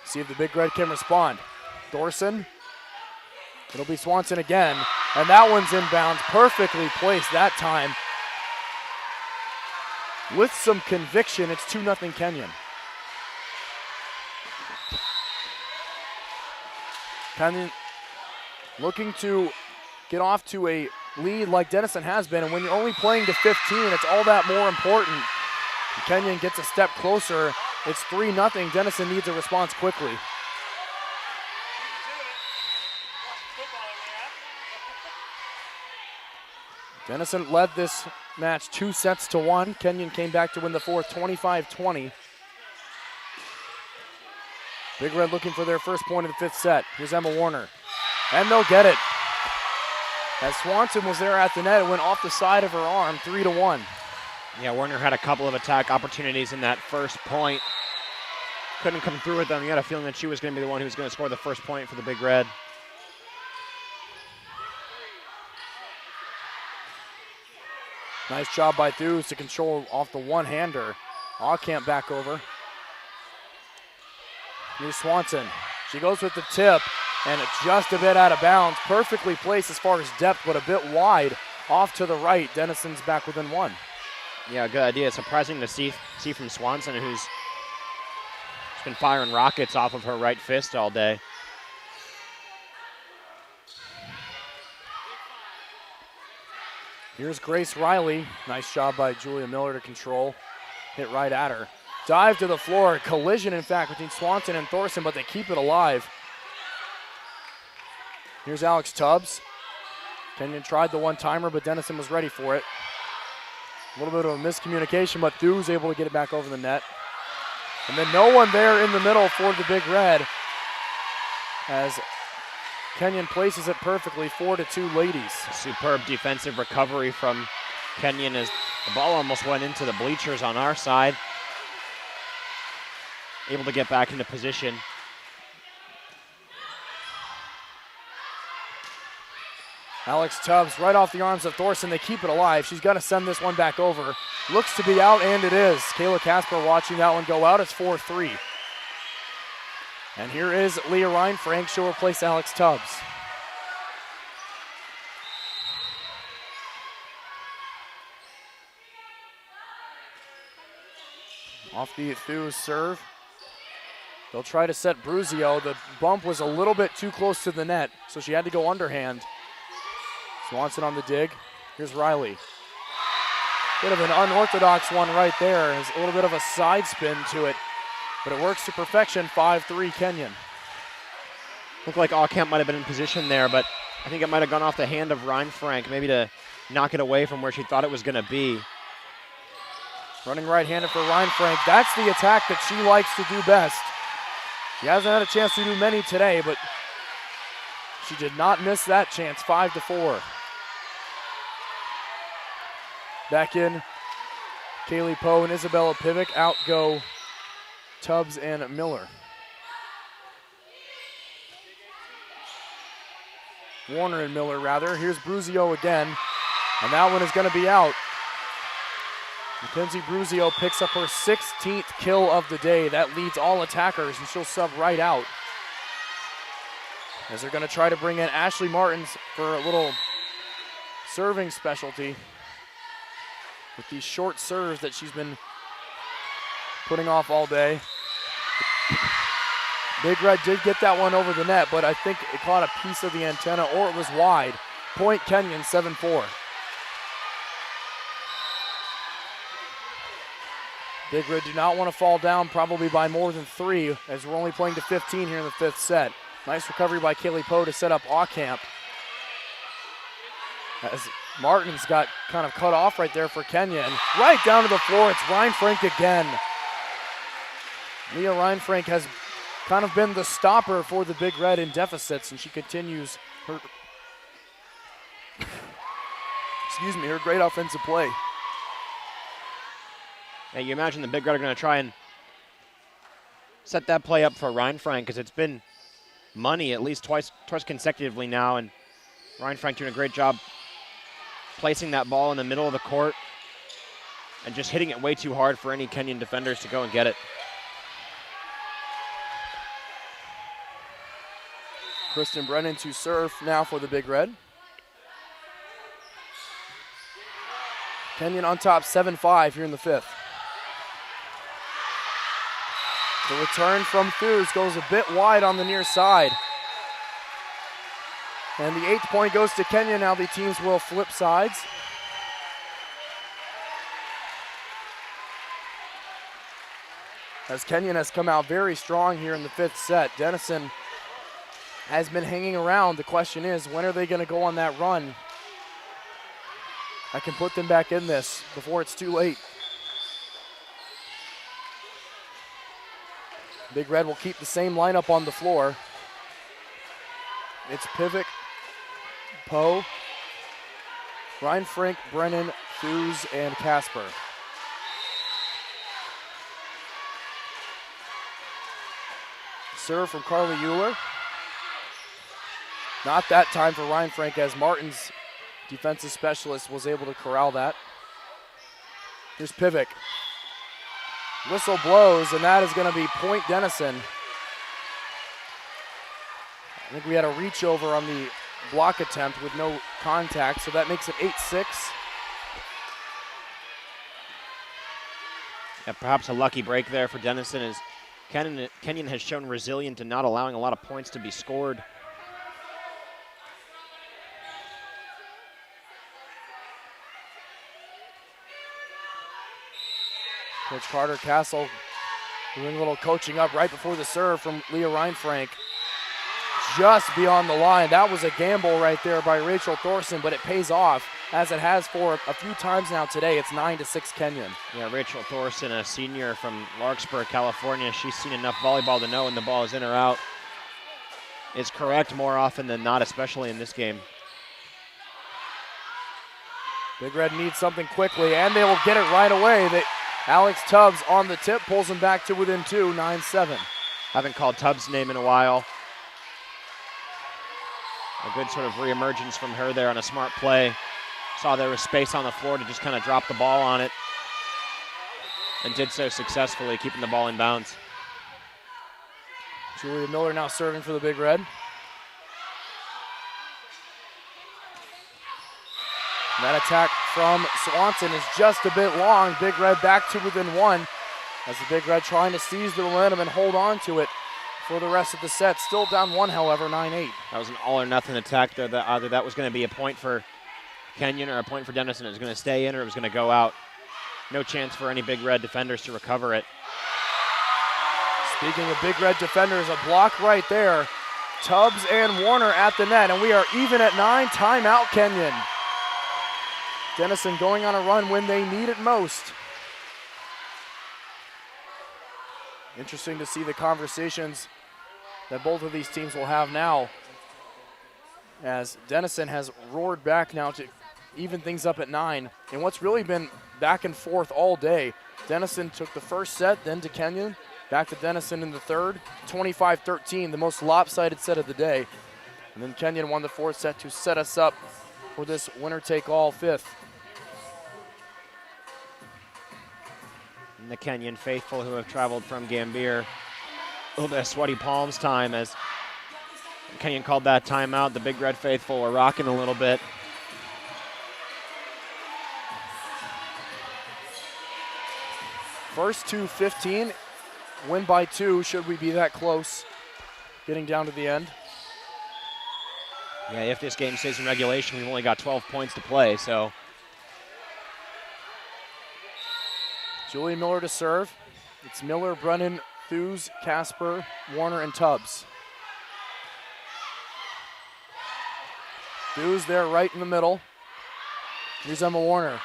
See if the Big Red can respond. Thorson. It'll be Swanson again, and that one's inbounds, perfectly placed that time. With some conviction, it's 2-0 Kenyon. Kenyon looking to get off to a lead like Denison has been, and when you're only playing to 15, it's all that more important. Kenyon gets a step closer. It's 3-0. Denison needs a response quickly. Denison led this match 2-1. Kenyon came back to win the fourth 25-20. Big Red looking for their first point of the fifth set. Here's Emma Warner. And they'll get it. As Swanson was there at the net, it went off the side of her arm, 3-1. Yeah, Warner had a couple of attack opportunities in that first point. Couldn't come through with them. You had a feeling that she was going to be the one who was going to score the first point for the Big Red. Nice job by Thews to control off the one-hander. Aukamp back over. Here's Swanson. She goes with the tip, and it's just a bit out of bounds. Perfectly placed as far as depth, but a bit wide off to the right. Denison's back within one. Yeah, good idea. It's surprising to see from Swanson, who's been firing rockets off of her right fist all day. Here's Grace Riley. Nice job by Julia Miller to control. Hit right at her. Dive to the floor. Collision, in fact, between Swanson and Thorson, but they keep it alive. Here's Alex Tubbs. Kenyon tried the one-timer, but Denison was ready for it. A little bit of a miscommunication, but Thews able to get it back over the net. And then no one there in the middle for the Big Red as Kenyon places it perfectly, 4-2 ladies. Superb defensive recovery from Kenyon as the ball almost went into the bleachers on our side. Able to get back into position. Alex Tubbs right off the arms of Thorson. They keep it alive. She's got to send this one back over. Looks to be out, and it is. Kayla Kasper watching that one go out. It's 4-3. And here is Leah Reinfrank. She'll replace Alex Tubbs. Off the Thews serve. They'll try to set Bruzio. The bump was a little bit too close to the net, so she had to go underhand. Swanson on the dig. Here's Riley. Bit of an unorthodox one right there. Has a little bit of a side spin to it, but it works to perfection. 5-3 Kenyon. Looked like Aukamp might have been in position there, but I think it might have gone off the hand of Reinfrank, maybe to knock it away from where she thought it was going to be. Running right-handed for Reinfrank. That's the attack that she likes to do best. She hasn't had a chance to do many today, but she did not miss that chance. 5-4. Back in, Kaylee Poe and Isabella Pivick. Out go Tubbs and Miller. Warner and Miller, rather. Here's Bruzio again, and that one is going to be out. Mackenzie Bruzio picks up her 16th kill of the day. That leads all attackers, and she'll sub right out. As they're going to try to bring in Ashley Martins for a little serving specialty with these short serves that she's been putting off all day. Big Red did get that one over the net, but I think it caught a piece of the antenna or it was wide. Point Kenyon, 7-4. Big Red do not want to fall down probably by more than 3 as we're only playing to 15 here in the fifth set. Nice recovery by Kaylee Poe to set up Aukamp. As Martin's got kind of cut off right there for Kenyon. Right down to the floor, it's Ryan-Frank again. Leah Ryan-Frank has kind of been the stopper for the Big Red in deficits, and she continues her, her great offensive play. Now you imagine the Big Red are going to try and set that play up for Ryan-Frank, because it's been money at least twice consecutively now, and Ryan-Frank doing a great job placing that ball in the middle of the court and just hitting it way too hard for any Kenyon defenders to go and get it. Kristen Brennan to serve now for the Big Red. Kenyon on top 7-5 here in the fifth. The return from Thews goes a bit wide on the near side. And the 8th point goes to Kenyon. Now the teams will flip sides. As Kenyon has come out very strong here in the 5th set. Denison has been hanging around. The question is, when are they going to go on that run? I can put them back in this before it's too late. Big Red will keep the same lineup on the floor. It's Pivot, Poe, Ryan-Frank, Brennan, Thews, and Casper. Serve from Carly Euler. Not that time for Ryan-Frank, as Martin's defensive specialist was able to corral that. Here's Pivot. Whistle blows, and that is going to be point Denison. I think we had a reach over on the block attempt with no contact, so that makes it 8-6. Yeah, perhaps a lucky break there for Denison, as Kenyon has shown resilient in not allowing a lot of points to be scored. Coach Carter Castle doing a little coaching up right before the serve from Leah Ryan-Frank. Just beyond the line. That was a gamble right there by Rachel Thorson, but it pays off, as it has for a few times now today. It's 9-6 Kenyon. Yeah, Rachel Thorson, a senior from Larkspur, California. She's seen enough volleyball to know when the ball is in or out is correct more often than not, especially in this game. Big Red needs something quickly, and they will get it right away. Alex Tubbs on the tip pulls them back to within 2, 9-7. Haven't called Tubbs' name in a while. A good sort of reemergence from her there on a smart play. Saw there was space on the floor to just kind of drop the ball on it, and did so successfully, keeping the ball in bounds. Julia Miller now serving for the Big Red. And that attack from Swanson is just a bit long. Big Red back to within 1, as the Big Red trying to seize the momentum and hold on to it for the rest of the set. Still down 1, however, 9-8. That was an all or nothing attack there. Either that was going to be a point for Kenyon or a point for Denison. It was going to stay in or it was going to go out. No chance for any Big Red defenders to recover it. Speaking of Big Red defenders, a block right there. Tubbs and Warner at the net, and we are even at 9. Timeout, Kenyon. Denison going on a run when they need it most. Interesting to see the conversations that both of these teams will have now, as Denison has roared back now to even things up at 9. And what's really been back and forth all day. Denison took the first set, then to Kenyon, back to Denison in the third, 25-13, the most lopsided set of the day. And then Kenyon won the 4th set to set us up for this winner-take-all 5th. And the Kenyon faithful who have traveled from Gambier. A little bit of sweaty palms time as Kenyon called that timeout. The Big Red faithful were rocking a little bit. First to 15, win by 2, should we be that close, getting down to the end. Yeah, if this game stays in regulation, we've only got 12 points to play, so. Julie Miller to serve. It's Miller, Brennan, Thews, Casper, Warner, and Tubbs. Thews there right in the middle. Here's Emma Warner.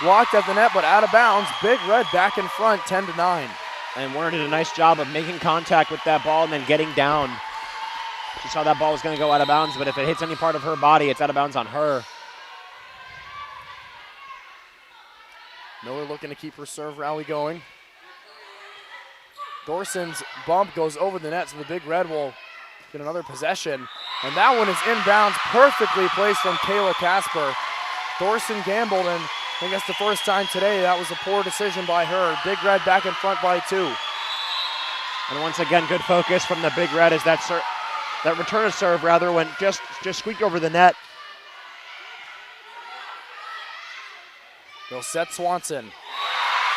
Blocked at the net, but out of bounds. Big Red back in front, 10-9. And Warner did a nice job of making contact with that ball and then getting down. She saw that ball was going to go out of bounds, but if it hits any part of her body, it's out of bounds on her. Miller looking to keep her serve rally going. Thorson's bump goes over the net, so the Big Red will get another possession. And that one is inbounds, perfectly placed from Kayla Casper. Thorson gambled, and I think that's the first time today that was a poor decision by her. Big Red back in front by 2. And once again, good focus from the Big Red as that return of serve went just squeaked over the net. They'll set Swanson.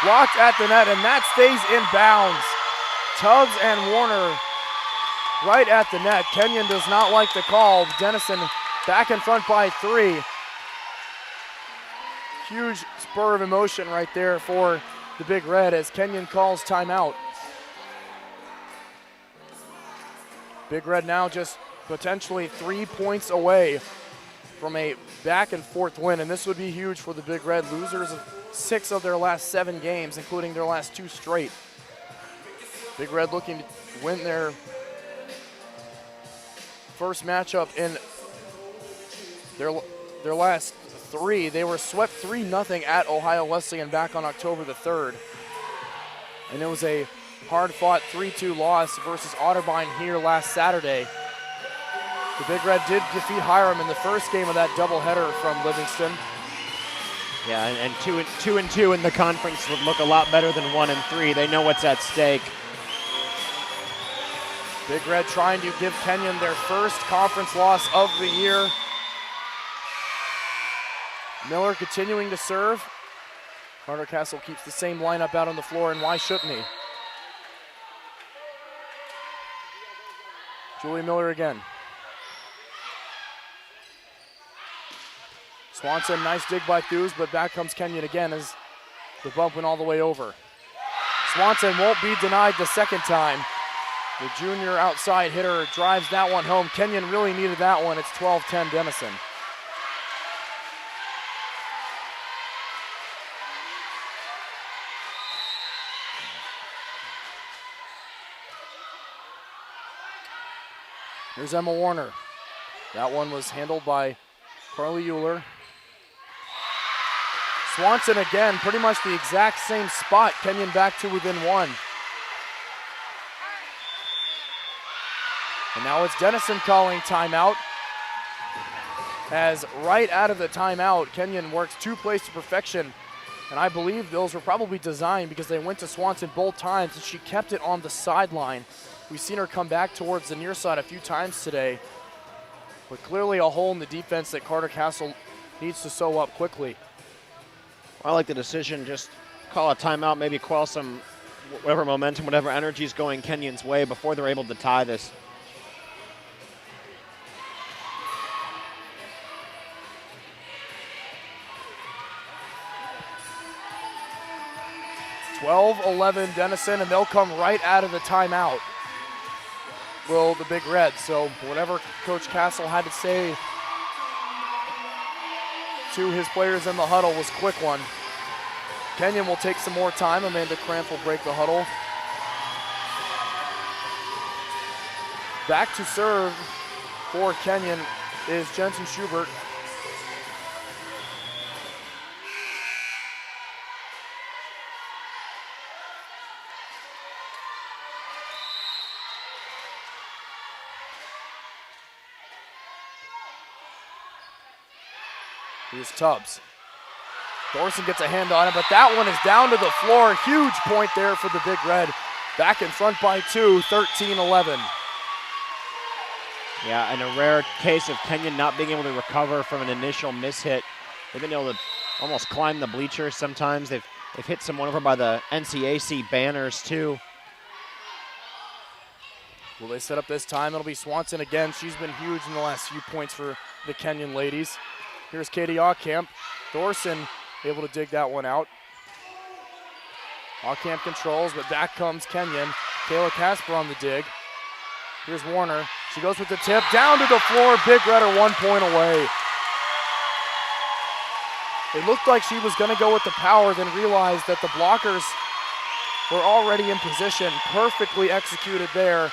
Blocked at the net, and that stays in bounds. Tubbs and Warner right at the net. Kenyon does not like the call. Denison back in front by 3. Huge spur of emotion right there for the Big Red as Kenyon calls timeout. Big Red now just potentially 3 points away from a back and forth win, and this would be huge for the Big Red. Losers of 6 of their last 7 games, including their last 2 straight. Big Red looking to win their first matchup in their last 3. They were swept 3-0 at Ohio Wesleyan back on October the 3rd. And it was a hard-fought 3-2 loss versus Otterbein here last Saturday. The Big Red did defeat Hiram in the first game of that doubleheader from Livingston. Yeah, and 2-2 in the conference would look a lot better than 1-3. They know what's at stake. Big Red trying to give Kenyon their first conference loss of the year. Miller continuing to serve. Carter Castle keeps the same lineup out on the floor, and why shouldn't he? Julie Miller again. Swanson, nice dig by Thews, but back comes Kenyon again as the bump went all the way over. Swanson won't be denied the second time. The junior outside hitter drives that one home. Kenyon really needed that one. It's 12-10 Denison. Here's Emma Warner. That one was handled by Carly Euler. Swanson again, pretty much the exact same spot. Kenyon back to within 1. And now it's Denison calling timeout. As right out of the timeout, Kenyon works 2 plays to perfection. And I believe those were probably designed because they went to Swanson both times and she kept it on the sideline. We've seen her come back towards the near side a few times today. But clearly a hole in the defense that Carter Castle needs to sew up quickly. I like the decision, just call a timeout, maybe quell some whatever momentum, whatever energy is going Kenyon's way before they're able to tie this. (12-11) Denison, and they'll come right out of the timeout. Will the Big Red. So whatever Coach Castle had to say to his players in the huddle was a quick one. Kenyon will take some more time. Amanda Cramp will break the huddle. Back to serve for Kenyon is Jensen Schubert. Here's Tubbs. Thorson gets a hand on it, but that one is down to the floor. Huge point there for the Big Red. Back in front by 2, 13-11. Yeah, in a rare case of Kenyon not being able to recover from an initial mishit. They've been able to almost climb the bleachers sometimes. They've hit someone over by the NCAC banners too. Will they set up this time? It'll be Swanson again. She's been huge in the last few points for the Kenyon ladies. Here's Katie Aucamp. Thorson able to dig that one out. Aucamp controls, but back comes Kenyon. Kayla Casper on the dig. Here's Warner. She goes with the tip. Down to the floor. Big Red are 1 point away. It looked like she was going to go with the power, then realized that the blockers were already in position. Perfectly executed there.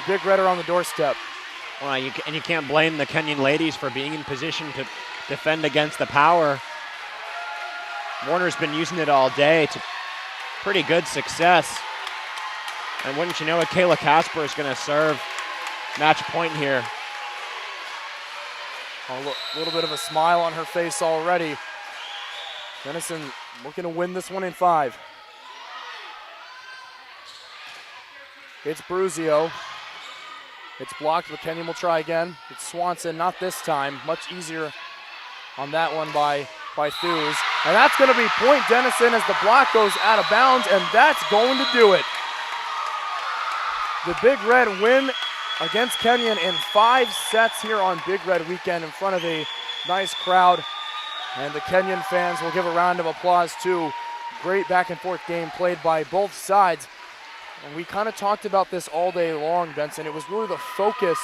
Big Red are on the doorstep. Well, you can't blame the Kenyon ladies for being in position to defend against the power. Warner's been using it all day to pretty good success. And wouldn't you know it, Kayla Casper is going to serve match point here. A little bit of a smile on her face already. Denison looking to win this one in 5. It's Bruzio. It's blocked, but Kenyon will try again. It's Swanson, not this time. Much easier on that one by Thews. And that's going to be point Denison as the block goes out of bounds, and that's going to do it. The Big Red win against Kenyon in 5 sets here on Big Red Weekend in front of a nice crowd. And the Kenyon fans will give a round of applause too. Great back and forth game played by both sides. And we kind of talked about this all day long, Benson. It was really the focus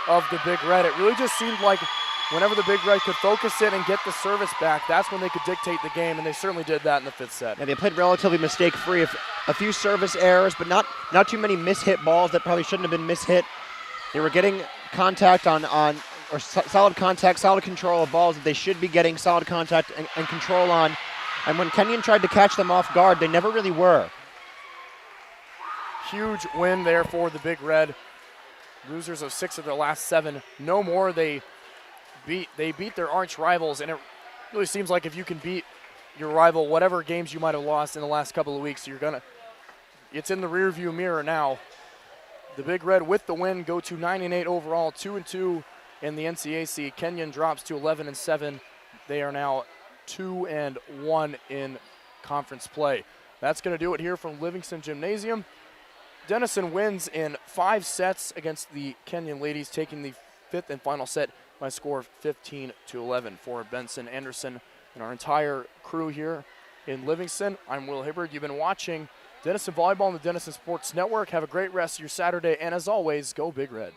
of the Big Red. It really just seemed like whenever the Big Red could focus in and get the service back, that's when they could dictate the game, and they certainly did that in the 5th set. And they played relatively mistake-free. A few service errors, but not too many mishit balls that probably shouldn't have been mishit. They were getting contact or solid contact, solid control of balls that they should be getting solid contact and control on. And when Kenyon tried to catch them off guard, they never really were. Huge win there for the Big Red. Losers of 6 of their last 7. No more. They beat their arch rivals, and it really seems like if you can beat your rival, whatever games you might have lost in the last couple of weeks, it's in the rearview mirror now. The Big Red with the win go to 9-8 overall, 2-2 in the NCAC. Kenyon drops to 11-7. They are now 2-1 in conference play. That's going to do it here from Livingston Gymnasium. Denison wins in 5 sets against the Kenyon ladies, taking the 5th and final set by a score of 15-11. For Benson, Anderson, and our entire crew here in Livingston, I'm Will Hibbard. You've been watching Denison Volleyball on the Denison Sports Network. Have a great rest of your Saturday, and as always, go Big Red.